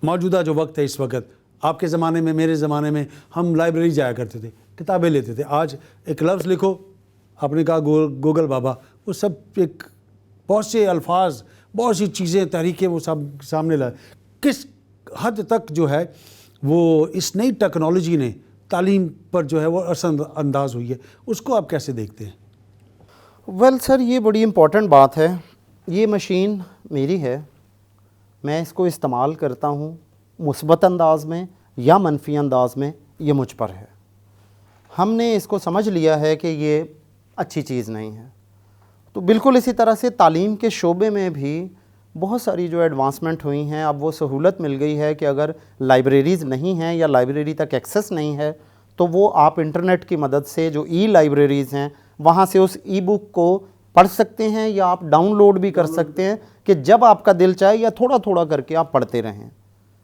موجودہ جو وقت ہے اس وقت, آپ کے زمانے میں, میرے زمانے میں ہم لائبریری جایا کرتے تھے, کتابیں لیتے تھے. آج ایک لفظ لکھو, آپ نے کہا گوگل بابا, وہ سب ایک بہت سے الفاظ, بہت سی چیزیں, تحریکیں وہ سب سامنے لائے. کس حد تک جو ہے وہ اس نئی ٹیکنالوجی نے تعلیم پر جو ہے وہ اثر انداز ہوئی ہے, اس کو آپ کیسے دیکھتے ہیں؟ ویل سر, یہ بڑی امپورٹنٹ بات ہے. یہ مشین میری ہے, میں اس کو استعمال کرتا ہوں مثبت انداز میں یا منفی انداز میں, یہ مجھ پر ہے. ہم نے اس کو سمجھ لیا ہے کہ یہ اچھی چیز نہیں ہے. تو بالکل اسی طرح سے تعلیم کے شعبے میں بھی بہت ساری جو ایڈوانسمنٹ ہوئی ہیں. اب وہ سہولت مل گئی ہے کہ اگر لائبریریز نہیں ہیں یا لائبریری تک ایکسیس نہیں ہے تو وہ آپ انٹرنیٹ کی مدد سے جو ای لائبریریز ہیں وہاں سے اس ای بک کو پڑھ سکتے ہیں یا آپ ڈاؤن لوڈ بھی کر سکتے ہیں کہ جب آپ کا دل چاہے یا تھوڑا تھوڑا کر کے آپ پڑھتے رہیں.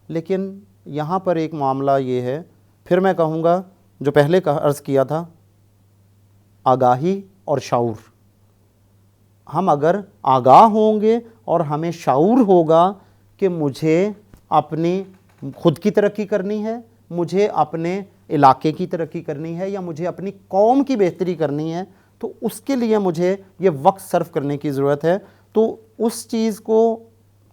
لیکن یہاں پر ایک معاملہ یہ ہے, پھر میں کہوں گا جو پہلے عرض کیا تھا, آگاہی اور شعور. ہم اگر آگاہ ہوں گے اور ہمیں شعور ہوگا کہ مجھے اپنی خود کی ترقی کرنی ہے, مجھے اپنے علاقے کی ترقی کرنی ہے یا مجھے اپنی قوم کی بہتری کرنی ہے, تو اس کے لیے مجھے یہ وقت صرف کرنے کی ضرورت ہے. تو اس چیز کو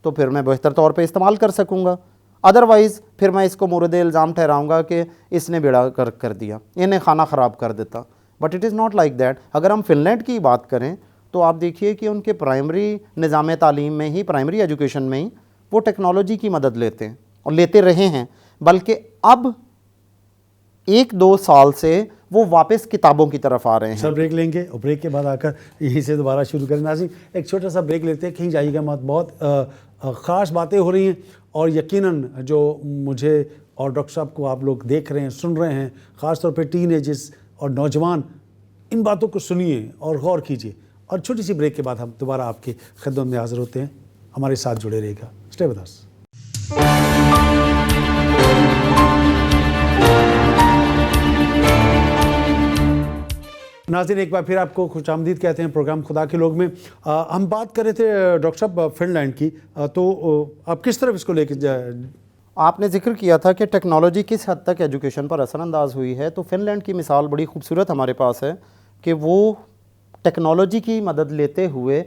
تو پھر میں بہتر طور پہ استعمال کر سکوں گا. ادروائز پھر میں اس کو مورد الزام ٹھہراؤں گا کہ اس نے بیڑا کر دیا, انہیں کھانا خراب کر دیتا. But it is not like that. اگر ہم فن لینڈ کی بات کریں تو آپ دیکھیے کہ ان کے پرائمری نظام تعلیم میں ہی, پرائمری ایجوکیشن میں ہی وہ ٹیکنالوجی کی مدد لیتے ہیں اور لیتے رہے ہیں, بلکہ اب 1-2 سال سے وہ واپس کتابوں کی طرف آ رہے ہیں. سر بریک لیں گے اور بریک کے بعد آ کر یہیں سے دوبارہ شروع کریں. ناظرین ایک چھوٹا سا بریک لیتے ہیں, کہیں جائیے گا مت. بہت خاص باتیں ہو رہی ہیں اور یقیناً جو مجھے اور ڈاکٹر صاحب کو آپ لوگ دیکھ رہے ہیں, سن رہے ہیں, خاص طور پہ ٹین ایجز اور نوجوان, ان باتوں کو سنیے اور غور کیجیے. اور چھوٹی سی بریک کے بعد ہم دوبارہ آپ کی خدمت میں حاضر ہوتے ہیں. ہمارے ساتھ جڑے رہے گا. Stay with us. ناظرین ایک بار پھر آپ کو خوش آمدید کہتے ہیں پروگرام خدا کے لوگ میں. ہم بات کر رہے تھے ڈاکٹر صاحب فن لینڈ کی, تو آپ کس طرف اس کو لے کے آپ نے ذکر کیا تھا کہ ٹیکنالوجی کس حد تک ایجوکیشن پر اثر انداز ہوئی ہے. تو فن لینڈ کی مثال بڑی خوبصورت ہمارے پاس ہے کہ وہ ٹیکنالوجی کی مدد لیتے ہوئے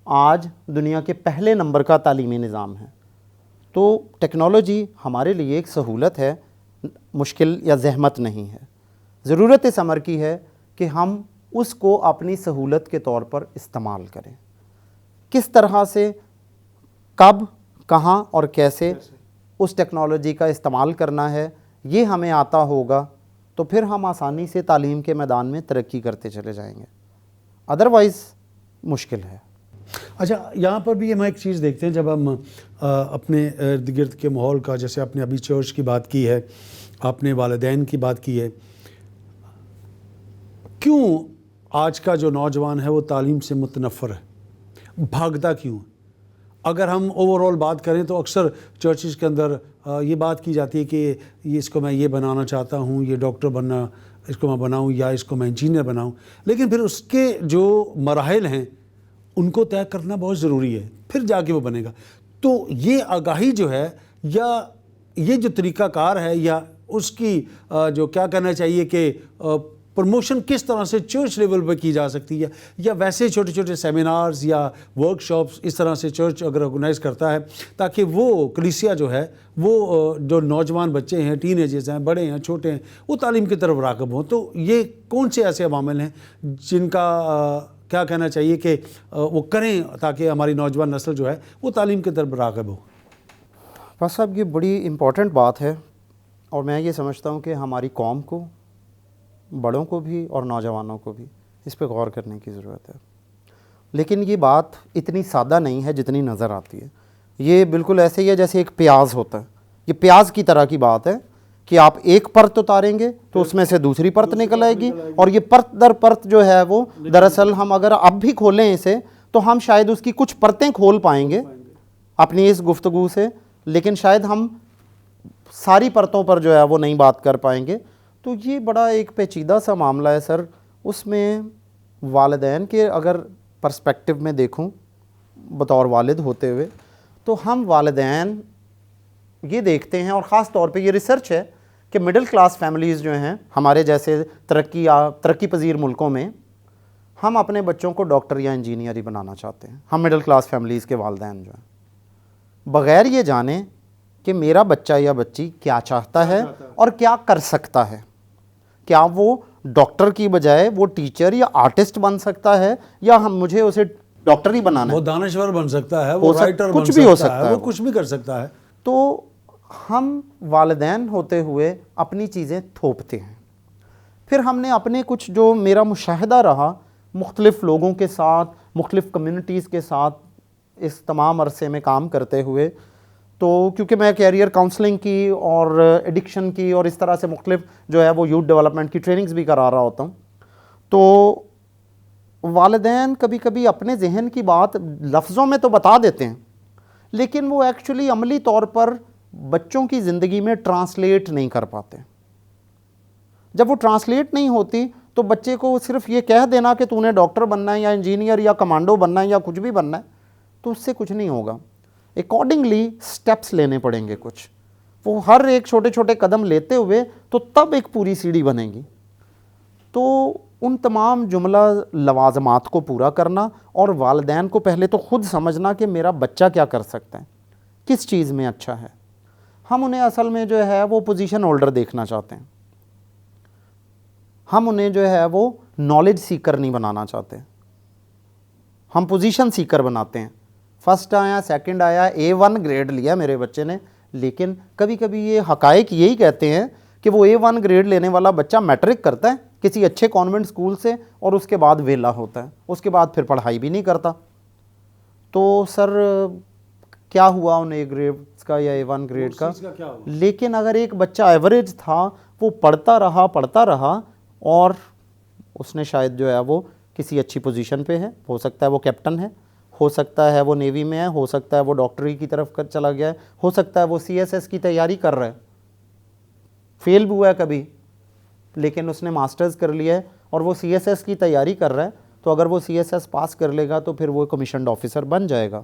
آج دنیا کے پہلے نمبر کا تعلیمی نظام ہے. تو ٹیکنالوجی ہمارے لیے ایک سہولت ہے, مشکل یا زحمت نہیں ہے. ضرورت اس امر کی ہے کہ ہم اس کو اپنی سہولت کے طور پر استعمال کریں. کس طرح سے, کب, کہاں اور کیسے اس ٹیکنالوجی کا استعمال کرنا ہے, یہ ہمیں آتا ہوگا تو پھر ہم آسانی سے تعلیم کے میدان میں ترقی کرتے چلے جائیں گے. ادروائز مشکل ہے. اچھا, یہاں پر بھی ہم ایک چیز دیکھتے ہیں جب ہم اپنے ارد گرد کے ماحول کا, جیسے آپ نے ابھی چرچ کی بات کی ہے, آپ نے والدین کی بات کی ہے, کیوں آج کا جو نوجوان ہے وہ تعلیم سے متنفر ہے, بھاگتا کیوں؟ اگر ہم اوور آل بات کریں تو اکثر چرچز کے اندر یہ بات کی جاتی ہے کہ اس کو میں یہ بنانا چاہتا ہوں, یہ ڈاکٹر بننا اس کو میں بناؤں, یا اس کو میں انجینئر بناؤں. لیکن پھر اس کے جو مراحل ہیں ان کو طے کرنا بہت ضروری ہے, پھر جا کے وہ بنے گا. تو یہ آگاہی جو ہے, یا یہ جو طریقہ کار ہے, یا اس کی جو کیا کہنا چاہیے کہ پروموشن کس طرح سے چرچ لیول پہ کی جا سکتی ہے, یا ویسے چھوٹے چھوٹے سیمینارز یا ورک شاپس اس طرح سے چرچ اگر آرگنائز کرتا ہے تاکہ وہ کلیسیا جو ہے, وہ جو نوجوان بچے ہیں, ٹین ایجز ہیں, بڑے ہیں, چھوٹے ہیں, وہ تعلیم کی طرف راغب ہوں. تو یہ کون سے ایسے عوامل ہیں جن کا کیا کہنا چاہیے کہ وہ کریں تاکہ ہماری نوجوان نسل جو ہے وہ تعلیم کی طرف راغب ہو؟ بس صاحب یہ بڑی امپورٹنٹ بات ہے, اور میں یہ سمجھتا ہوں کہ ہماری قوم کو, بڑوں کو بھی اور نوجوانوں کو بھی اس پہ غور کرنے کی ضرورت ہے. لیکن یہ بات اتنی سادہ نہیں ہے جتنی نظر آتی ہے. یہ بالکل ایسے ہی ہے جیسے ایک پیاز ہوتا ہے. یہ پیاز کی طرح کی بات ہے کہ آپ ایک پرت اتاریں گے تو اس میں سے دوسری پرت نکل آئے گی, اور یہ پرت در پرت جو ہے وہ دراصل ہم اگر اب بھی کھولیں اسے تو ہم شاید اس کی کچھ پرتیں کھول پائیں گے اپنی اس گفتگو سے, لیکن شاید ہم ساری پرتوں پر جو ہے وہ نہیں بات کر پائیں گے. تو یہ بڑا ایک پیچیدہ سا معاملہ ہے سر. اس میں والدین کے اگر پرسپیکٹو میں دیکھوں بطور والد ہوتے ہوئے, تو ہم والدین یہ دیکھتے ہیں, اور خاص طور پہ یہ ریسرچ ہے کہ مڈل کلاس فیملیز جو ہیں ہمارے جیسے ترقی پذیر ملکوں میں, ہم اپنے بچوں کو ڈاکٹر یا انجینئر ہی بنانا چاہتے ہیں. ہم مڈل کلاس فیملیز کے والدین جو ہیں, بغیر یہ جانے کہ میرا بچہ یا بچی کیا چاہتا ہے اور کیا کر سکتا ہے. کیا وہ ڈاکٹر کی بجائے وہ ٹیچر یا آرٹسٹ بن سکتا ہے, یا مجھے اسے ڈاکٹر ہی بنانا ہے. وہ دانشور بن سکتا ہے, وہ رائٹر کچھ بھی ہو سکتا ہے, وہ کچھ بھی کر سکتا ہے. تو ہم والدین ہوتے ہوئے اپنی چیزیں تھوپتے ہیں. پھر ہم نے اپنے کچھ جو میرا مشاہدہ رہا مختلف لوگوں کے ساتھ, مختلف کمیونٹیز کے ساتھ اس تمام عرصے میں کام کرتے ہوئے, تو کیونکہ میں کیریئر کاؤنسلنگ کی اور ایڈکشن کی اور اس طرح سے مختلف جو ہے وہ یوتھ ڈیولپمنٹ کی ٹریننگز بھی کرا رہا ہوتا ہوں, تو والدین کبھی کبھی اپنے ذہن کی بات لفظوں میں تو بتا دیتے ہیں, لیکن وہ ایکچولی عملی طور پر بچوں کی زندگی میں ٹرانسلیٹ نہیں کر پاتے. جب وہ ٹرانسلیٹ نہیں ہوتی تو بچے کو صرف یہ کہہ دینا کہ تو نے ڈاکٹر بننا ہے یا انجینئر یا کمانڈو بننا ہے یا کچھ بھی بننا ہے, تو اس سے کچھ نہیں ہوگا. اکارڈنگلی سٹیپس لینے پڑیں گے کچھ, وہ ہر ایک چھوٹے چھوٹے قدم لیتے ہوئے تو تب ایک پوری سیڑھی بنے گی. تو ان تمام جملہ لوازمات کو پورا کرنا اور والدین کو پہلے تو خود سمجھنا کہ میرا بچہ کیا کر سکتا ہے, کس چیز میں اچھا ہے. ہم انہیں اصل میں جو ہے وہ پوزیشن ہولڈر دیکھنا چاہتے ہیں, ہم انہیں جو ہے وہ نالج سیکر نہیں بنانا چاہتے, ہم پوزیشن سیکر بناتے ہیں. فرسٹ آیا, سیکنڈ آیا, A1 گریڈ لیا میرے بچے نے, لیکن کبھی کبھی یہ حقائق یہی کہتے ہیں کہ وہ A1 گریڈ لینے والا بچہ میٹرک کرتا ہے کسی اچھے کانوینٹ اسکول سے اور اس کے بعد ویلا ہوتا ہے, اس کے بعد پھر پڑھائی بھی نہیں کرتا. تو سر کیا ہوا ان A گریڈ کا یا A1 گریڈ کا؟ لیکن اگر ایک بچہ ایوریج تھا, وہ پڑھتا رہا اور اس نے شاید جو ہے وہ کسی اچھی پوزیشن پہ ہے, ہو سکتا ہے وہ کیپٹن ہے, ہو سکتا ہے وہ نیوی میں ہے, ہو سکتا ہے وہ ڈاکٹری کی طرف چلا گیا ہے, ہو سکتا ہے وہ CSS کی تیاری کر رہا ہے, فیل بھی ہوا ہے کبھی لیکن اس نے ماسٹرز کر لیا ہے اور وہ CSS کی تیاری کر رہا ہے, تو اگر وہ CSS پاس کر لے گا تو پھر وہ کمیشنڈ آفیسر بن جائے گا.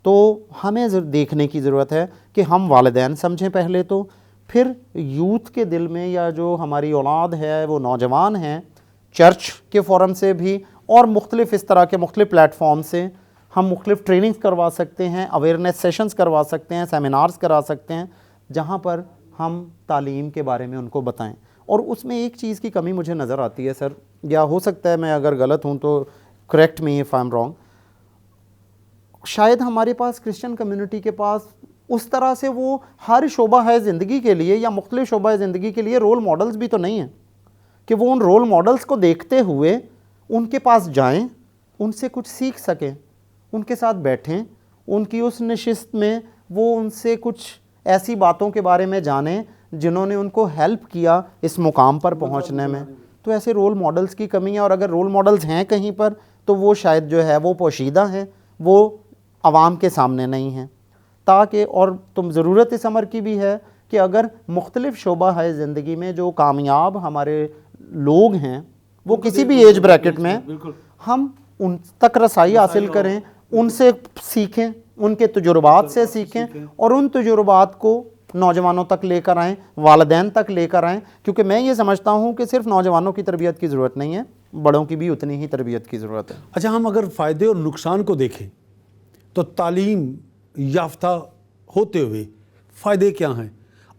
تو ہمیں دیکھنے کی ضرورت ہے کہ ہم والدین سمجھیں پہلے تو, پھر یوتھ کے دل میں یا جو ہماری اولاد ہے وہ نوجوان ہیں, چرچ کے فورم سے بھی اور مختلف اس طرح کے مختلف پلیٹ فارم سے ہم مختلف ٹریننگز کروا سکتے ہیں, اویئرنیس سیشنز کروا سکتے ہیں, سیمینارز کرا سکتے ہیں, جہاں پر ہم تعلیم کے بارے میں ان کو بتائیں. اور اس میں ایک چیز کی کمی مجھے نظر آتی ہے سر, یا ہو سکتا ہے میں اگر غلط ہوں تو correct me if I am wrong, شاید ہمارے پاس کرسچن کمیونٹی کے پاس اس طرح سے وہ ہر شعبہ ہے زندگی کے لیے یا مختلف شعبہ زندگی کے لیے رول ماڈلز بھی تو نہیں ہیں کہ وہ ان رول ماڈلز کو دیکھتے ہوئے ان کے پاس جائیں, ان سے کچھ سیکھ سکیں, ان کے ساتھ بیٹھیں, ان کی اس نشست میں وہ ان سے کچھ ایسی باتوں کے بارے میں جانیں جنہوں نے ان کو ہیلپ کیا اس مقام پر پہنچنے میں. تو ایسے رول ماڈلز کی کمی ہے, اور اگر رول ماڈلز ہیں کہیں پر تو وہ شاید جو ہے وہ پوشیدہ ہیں, وہ عوام کے سامنے نہیں ہیں. تاکہ اور تم ضرورت اس امر کی بھی ہے کہ اگر مختلف شعبہ ہے زندگی میں جو کامیاب ہمارے لوگ ہیں وہ کسی بھی ایج بریکٹ میں, ہم ان تک رسائی حاصل کریں, ان سے سیکھیں, ان کے تجربات سے سیکھیں اور ان تجربات کو نوجوانوں تک لے کر آئیں, والدین تک لے کر آئیں. کیونکہ میں یہ سمجھتا ہوں کہ صرف نوجوانوں کی تربیت کی ضرورت نہیں ہے, بڑوں کی بھی اتنی ہی تربیت کی ضرورت ہے. اچھا, ہم اگر فائدے اور نقصان کو دیکھیں تو تعلیم یافتہ ہوتے ہوئے فائدے کیا ہیں,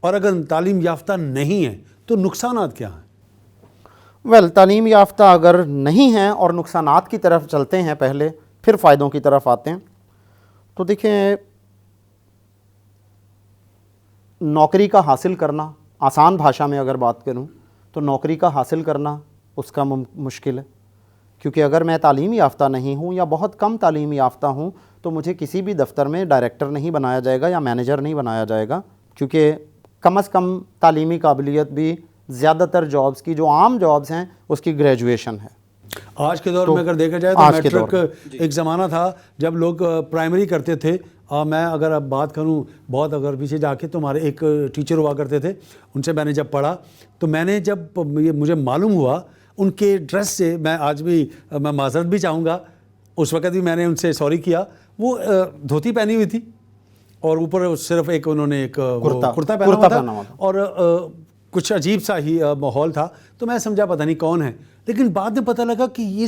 اور اگر تعلیم یافتہ نہیں ہیں تو نقصانات کیا ہیں؟ تعلیم یافتہ اگر نہیں ہیں اور نقصانات کی طرف چلتے ہیں پہلے, پھر فائدوں کی طرف آتے ہیں. تو دیکھیں, نوکری کا حاصل کرنا, آسان بھاشا میں اگر بات کروں تو نوکری کا حاصل کرنا اس کا مشکل ہے, کیونکہ اگر میں تعلیم یافتہ نہیں ہوں یا بہت کم تعلیم یافتہ ہوں تو مجھے کسی بھی دفتر میں ڈائریکٹر نہیں بنایا جائے گا یا مینیجر نہیں بنایا جائے گا, کیونکہ کم از کم تعلیمی قابلیت بھی زیادہ تر جابز کی جو عام جابز ہیں اس کی گریجویشن ہے. آج کے دور میں اگر دیکھا جائے تو میٹرک ایک زمانہ تھا جب لوگ پرائمری کرتے تھے. میں اگر اب بات کروں بہت اگر پیچھے جا کے تو ہمارے ایک ٹیچر ہوا کرتے تھے, ان سے میں نے جب پڑھا تو میں نے جب یہ مجھے معلوم ہوا ان کے ڈریس سے, میں آج بھی میں معذرت بھی چاہوں گا, اس وقت بھی میں نے ان سے سوری کیا, وہ دھوتی پہنی ہوئی تھی اور اوپر صرف ایک انہوں نے ایک کرتا پہنا ہوا تھا اور کچھ عجیب سا ہی ماحول تھا. تو میں سمجھا پتہ نہیں کون ہے, لیکن بعد میں پتہ لگا کہ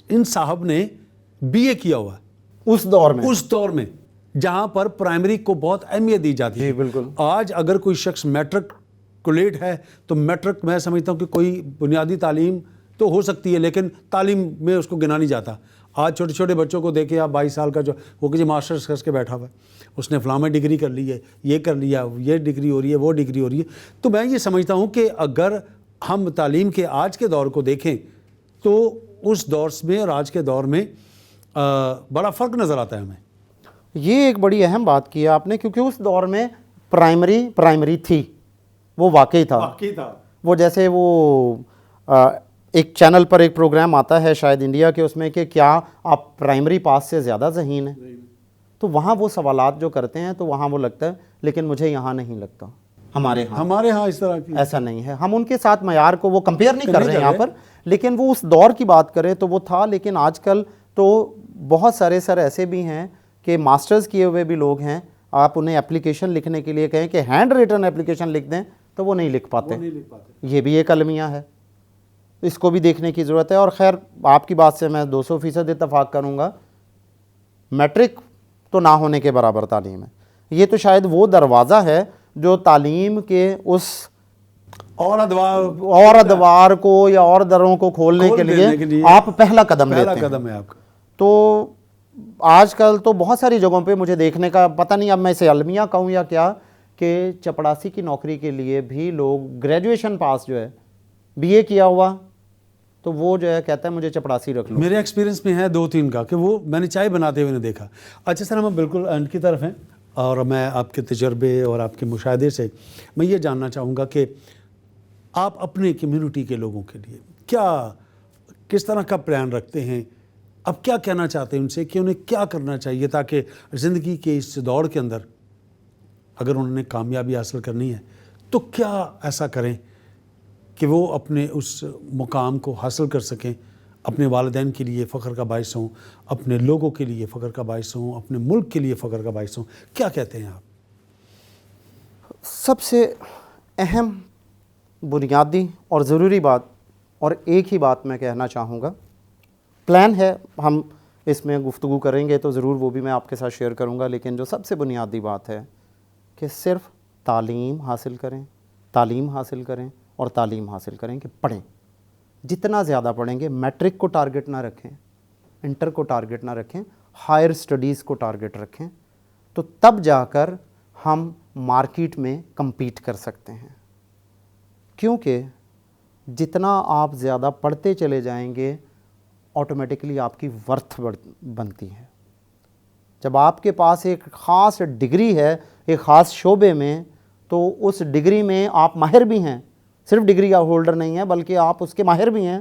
ان صاحب نے BA کیا ہوا ہے اس دور میں جہاں پر پرائمری کو بہت اہمیت دی جاتی ہے. بالکل. آج اگر کوئی شخص میٹرکولیٹ ہے تو میٹرک میں سمجھتا ہوں کہ کوئی بنیادی تعلیم تو ہو سکتی ہے لیکن تعلیم میں اس کو گنا نہیں جاتا. آج چھوٹے چھوٹے بچوں کو دیکھیں آپ، 22 سال کا جو وہ کسی ماسٹرز کر کے بیٹھا ہوا ہے، اس نے فلاں میں ڈگری کر لی ہے، یہ کر لیا، یہ ڈگری ہو رہی ہے، وہ ڈگری ہو رہی ہے. تو میں یہ سمجھتا ہوں کہ اگر ہم تعلیم کے آج کے دور کو دیکھیں تو اس دور میں اور آج کے دور میں بڑا فرق نظر آتا ہے ہمیں. یہ ایک بڑی اہم بات کی ہے آپ نے، کیونکہ اس دور میں پرائمری تھی، وہ واقعی تھا. وہ جیسے وہ ایک چینل پر ایک پروگرام آتا ہے شاید انڈیا کے، اس میں کہ کیا آپ پرائمری پاس سے زیادہ ذہین ہیں؟ تو وہاں وہ سوالات جو کرتے ہیں تو وہاں وہ لگتا ہے، لیکن مجھے یہاں نہیں لگتا. ہمارے ہاں اس طرح کی ایسا نہیں ہے. ہم ان کے ساتھ معیار کو وہ کمپیئر نہیں کر رہے ہیں یہاں پر، لیکن وہ اس دور کی بات کریں تو وہ تھا. لیکن آج کل تو بہت سارے سر ایسے بھی ہیں کہ ماسٹرز کیے ہوئے بھی لوگ ہیں، آپ انہیں اپلیکیشن لکھنے کے لیے کہیں کہ ہینڈ ریٹن اپلیکیشن لکھ دیں تو وہ نہیں لکھ پاتے. یہ بھی ایک المیہ ہے، اس کو بھی دیکھنے کی ضرورت ہے. اور خیر آپ کی بات سے میں 200% اتفاق کروں گا، میٹرک تو نہ ہونے کے برابر تعلیم ہے. یہ تو شاید وہ دروازہ ہے جو تعلیم کے اس اور ادوار کو یا اور دروں کو کھولنے کے لیے آپ پہلا قدم لیتے ہیں. پہلا قدم ہے آپ کا. تو آج کل تو بہت ساری جگہوں پہ مجھے دیکھنے کا پتہ نہیں اب میں اسے المیہ کہوں یا کیا، کہ چپڑاسی کی نوکری کے لیے بھی لوگ گریجویشن پاس جو ہے بی اے کیا ہوا تو وہ جو ہے کہتا ہے مجھے چپڑاسی رکھ لو. میرے ایکسپیرینس میں ہے 2-3 کا کہ وہ میں نے چائے بناتے ہوئے نے دیکھا. اچھا سر، ہم بالکل اینڈ کی طرف ہیں اور میں آپ کے تجربے اور آپ کے مشاہدے سے میں یہ جاننا چاہوں گا کہ آپ اپنے کمیونٹی کے لوگوں کے لیے کس طرح کا پلان رکھتے ہیں؟ اب کیا کہنا چاہتے ہیں ان سے کہ انہیں کیا کرنا چاہیے تاکہ زندگی کے اس دوڑ کے اندر اگر انہوں نے کامیابی حاصل کرنی ہے تو کیا ایسا کریں کہ وہ اپنے اس مقام کو حاصل کر سکیں، اپنے والدین کے لیے فخر کا باعث ہوں، اپنے لوگوں کے لیے فخر کا باعث ہوں، اپنے ملک کے لیے فخر کا باعث ہوں؟ کیا کہتے ہیں آپ؟ سب سے اہم، بنیادی اور ضروری بات، اور ایک ہی بات میں کہنا چاہوں گا، پلان ہے، ہم اس میں گفتگو کریں گے تو ضرور وہ بھی میں آپ کے ساتھ شیئر کروں گا، لیکن جو سب سے بنیادی بات ہے کہ صرف تعلیم حاصل کریں اور تعلیم حاصل کریں کہ پڑھیں. جتنا زیادہ پڑھیں گے، میٹرک کو ٹارگٹ نہ رکھیں، انٹر کو ٹارگٹ نہ رکھیں، ہائر سٹڈیز کو ٹارگٹ رکھیں، تو تب جا کر ہم مارکیٹ میں کمپیٹ کر سکتے ہیں. کیونکہ جتنا آپ زیادہ پڑھتے چلے جائیں گے آٹومیٹکلی آپ کی ورتھ بنتی ہے. جب آپ کے پاس ایک خاص ڈگری ہے ایک خاص شعبے میں، تو اس ڈگری میں آپ ماہر بھی ہیں، صرف ڈگری ہولڈر نہیں ہیں بلکہ آپ اس کے ماہر بھی ہیں،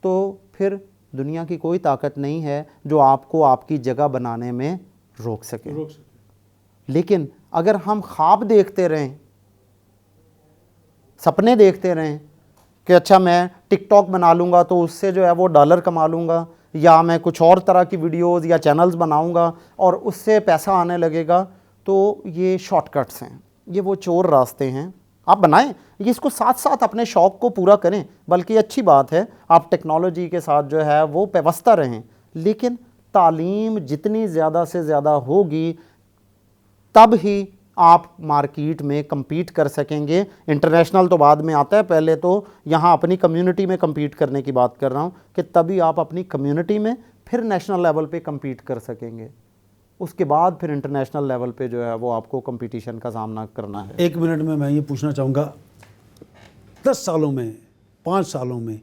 تو پھر دنیا کی کوئی طاقت نہیں ہے جو آپ کو آپ کی جگہ بنانے میں روک سکے. لیکن اگر ہم خواب دیکھتے رہیں، سپنے دیکھتے رہیں کہ اچھا میں ٹک ٹاک بنا لوں گا تو اس سے جو ہے وہ ڈالر کما لوں گا، یا میں کچھ اور طرح کی ویڈیوز یا چینلز بناؤں گا اور اس سے پیسہ آنے لگے گا، تو یہ شارٹ کٹس ہیں، یہ وہ چور راستے ہیں. آپ بنائیں، یہ اس کو ساتھ ساتھ اپنے شوق کو پورا کریں، بلکہ اچھی بات ہے آپ ٹیکنالوجی کے ساتھ جو ہے وہ پیوستہ رہیں، لیکن تعلیم جتنی زیادہ سے زیادہ ہوگی تب ہی آپ مارکیٹ میں کمپیٹ کر سکیں گے. انٹرنیشنل تو بعد میں آتا ہے، پہلے تو یہاں اپنی کمیونٹی میں کمپیٹ کرنے کی بات کر رہا ہوں کہ تبھی آپ اپنی کمیونٹی میں پھر نیشنل لیول پہ کمپیٹ کر سکیں گے. اس کے بعد پھر انٹرنیشنل لیول پہ جو ہے وہ آپ کو کمپٹیشن کا سامنا کرنا ہے. 1 منٹ میں یہ پوچھنا چاہوں گا، 10 سالوں میں 5 سالوں میں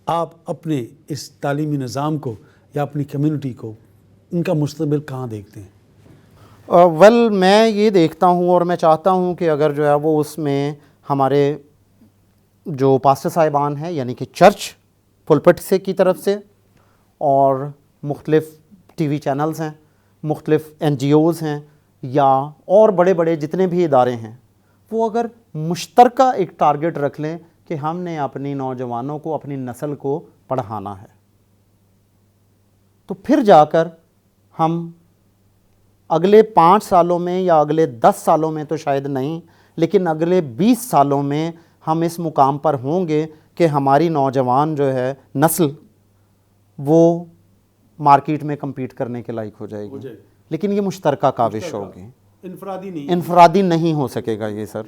آپ اپنے اس تعلیمی نظام کو یا اپنی کمیونٹی کو، ان کا مستقبل کہاں دیکھتے ہیں؟ میں یہ دیکھتا ہوں اور میں چاہتا ہوں کہ اگر جو ہے وہ اس میں ہمارے جو پاسٹر صاحبان ہیں، یعنی کہ چرچ پلپٹ سے کی طرف سے، اور مختلف ٹی وی چینلز ہیں، مختلف این جی اوز ہیں، یا اور بڑے بڑے جتنے بھی ادارے ہیں، وہ اگر مشترکہ ایک ٹارگٹ رکھ لیں کہ ہم نے اپنی نوجوانوں کو، اپنی نسل کو پڑھانا ہے، تو پھر جا کر ہم اگلے 5 سالوں میں یا اگلے 10 سالوں میں تو شاید نہیں، لیکن اگلے 20 سالوں میں ہم اس مقام پر ہوں گے کہ ہماری نوجوان جو ہے نسل وہ مارکیٹ میں کمپیٹ کرنے کے لائق ہو جائے گی. لیکن یہ مشترکہ کاوش ہوگی، انفرادی نہیں ہو سکے گا یہ سر،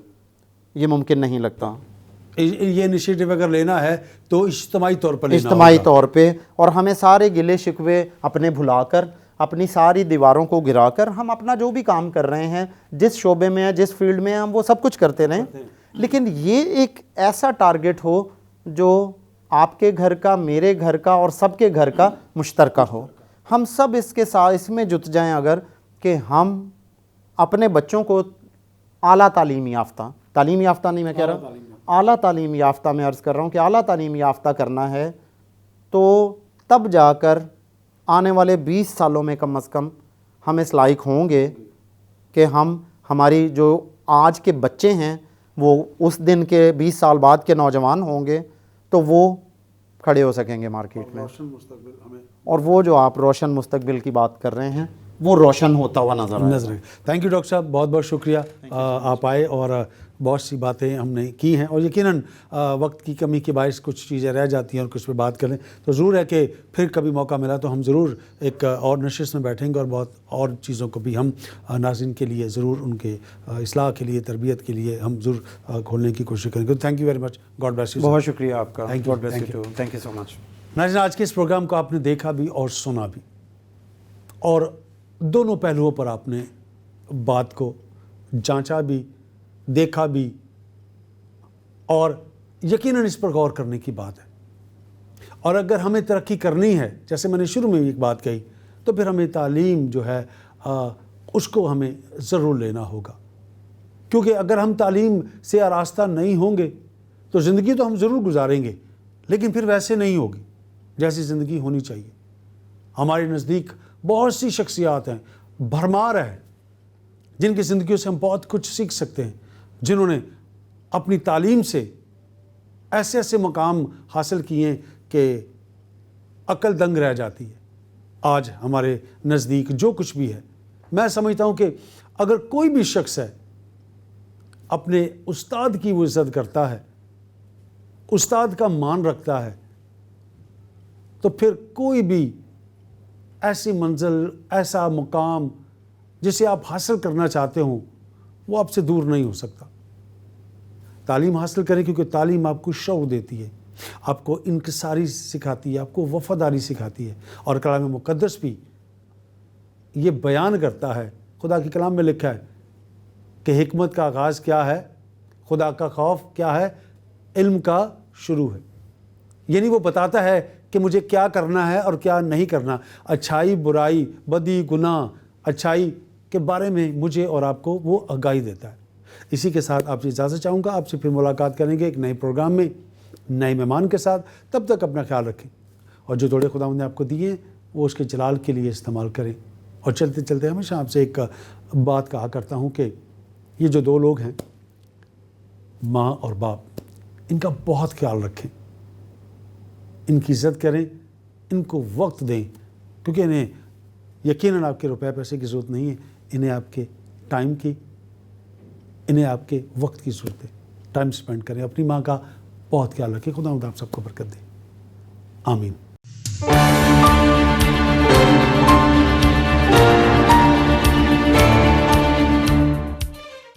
یہ ممکن نہیں لگتا. یہ انیشیٹو اگر لینا ہے تو اجتماعی طور پر لینا اجتماعی ہوگا. طور پہ، اور ہمیں سارے گلے شکوے اپنے بھلا کر، اپنی ساری دیواروں کو گرا کر ہم اپنا جو بھی کام کر رہے ہیں، جس شعبے میں ہیں، جس فیلڈ میں ہیں، ہم وہ سب کچھ کرتے رہیں، لیکن یہ ایک ایسا ٹارگٹ ہو جو آپ کے گھر کا، میرے گھر کا اور سب کے گھر کا مشترکہ ہو. ہم سب اس کے ساتھ اس میں جت جائیں اگر، کہ ہم اپنے بچوں کو اعلیٰ تعلیم یافتہ، تعلیم یافتہ نہیں میں کہہ رہا، اعلیٰ تعلیم یافتہ میں عرض کر رہا ہوں کہ اعلیٰ تعلیم یافتہ کرنا ہے، تو تب جا کر آنے والے 20 سالوں میں کم از کم ہم اس لائق ہوں گے کہ ہماری جو آج کے بچے ہیں وہ اس دن کے 20 سال بعد کے نوجوان ہوں گے، تو وہ کھڑے ہو سکیں گے مارکیٹ میں، اور وہ جو آپ روشن مستقبل کی بات کر رہے ہیں وہ روشن ہوتا ہوا نظر آئے. تھینک یو ڈاکٹر صاحب، بہت بہت شکریہ. آپ آئے اور بہت سی باتیں ہم نے کی ہیں، اور یقیناً وقت کی کمی کے باعث کچھ چیزیں رہ جاتی ہیں اور کچھ پہ بات کریں تو ضرور ہے کہ پھر کبھی موقع ملا تو ہم ضرور ایک اور نشست میں بیٹھیں گے اور بہت اور چیزوں کو بھی ہم ناظرین کے لیے ضرور، ان کے اصلاح کے لیے، تربیت کے لیے ہم ضرور کھولنے کی کوشش کریں گے. Thank you very much. God bless you. بہت شکریہ آپ کا. Thank you. Thank you so much. ناظرین، آج کے اس پروگرام کو آپ نے دیکھا بھی اور سنا بھی، اور دونوں پہلوؤں پر آپ نے بات کو جانچا بھی، دیکھا بھی، اور یقیناً اس پر غور کرنے کی بات ہے. اور اگر ہمیں ترقی کرنی ہے، جیسے میں نے شروع میں بھی ایک بات کہی، تو پھر ہمیں تعلیم جو ہے اس کو ہمیں ضرور لینا ہوگا، کیونکہ اگر ہم تعلیم سے آراستہ نہیں ہوں گے تو زندگی تو ہم ضرور گزاریں گے، لیکن پھر ویسے نہیں ہوگی جیسی زندگی ہونی چاہیے. ہمارے نزدیک بہت سی شخصیات ہیں، بھرمار ہے، جن کی زندگیوں سے ہم بہت کچھ سیکھ سکتے ہیں، جنہوں نے اپنی تعلیم سے ایسے ایسے مقام حاصل کیے ہیں کہ عقل دنگ رہ جاتی ہے. آج ہمارے نزدیک جو کچھ بھی ہے، میں سمجھتا ہوں کہ اگر کوئی بھی شخص ہے اپنے استاد کی وہ عزت کرتا ہے، استاد کا مان رکھتا ہے، تو پھر کوئی بھی ایسی منزل، ایسا مقام جسے آپ حاصل کرنا چاہتے ہوں، وہ آپ سے دور نہیں ہو سکتا. تعلیم حاصل کریں، کیونکہ تعلیم آپ کو شعور دیتی ہے، آپ کو انکساری سکھاتی ہے، آپ کو وفاداری سکھاتی ہے. اور کلام مقدس بھی یہ بیان کرتا ہے، خدا کے کلام میں لکھا ہے کہ حکمت کا آغاز کیا ہے، خدا کا خوف کیا ہے، علم کا شروع ہے. یعنی وہ بتاتا ہے کہ مجھے کیا کرنا ہے اور کیا نہیں کرنا، اچھائی، برائی، بدی، گناہ، اچھائی کے بارے میں مجھے اور آپ کو وہ آگاہی دیتا ہے. اسی کے ساتھ آپ سے اجازت چاہوں گا، آپ سے پھر ملاقات کریں گے ایک نئے پروگرام میں، نئے مہمان کے ساتھ. تب تک اپنا خیال رکھیں، اور جو توڑے خداوند نے آپ کو دیے ہیں وہ اس کے جلال کے لیے استعمال کریں. اور چلتے چلتے ہمیشہ آپ سے ایک بات کہا کرتا ہوں کہ یہ جو دو لوگ ہیں، ماں اور باپ، ان کا بہت خیال رکھیں، ان کی عزت کریں، ان کو وقت دیں، کیونکہ انہیں یقیناً آپ کے روپے پیسے کی ضرورت نہیں ہے، انہیں آپ کے ٹائم کی، انہیں آپ کے وقت کی ضرورت ہے. ٹائم سپینڈ کریں، اپنی ماں کا بہت خیال رکھیں. خدا آپ سب کو برکت دے. آمین.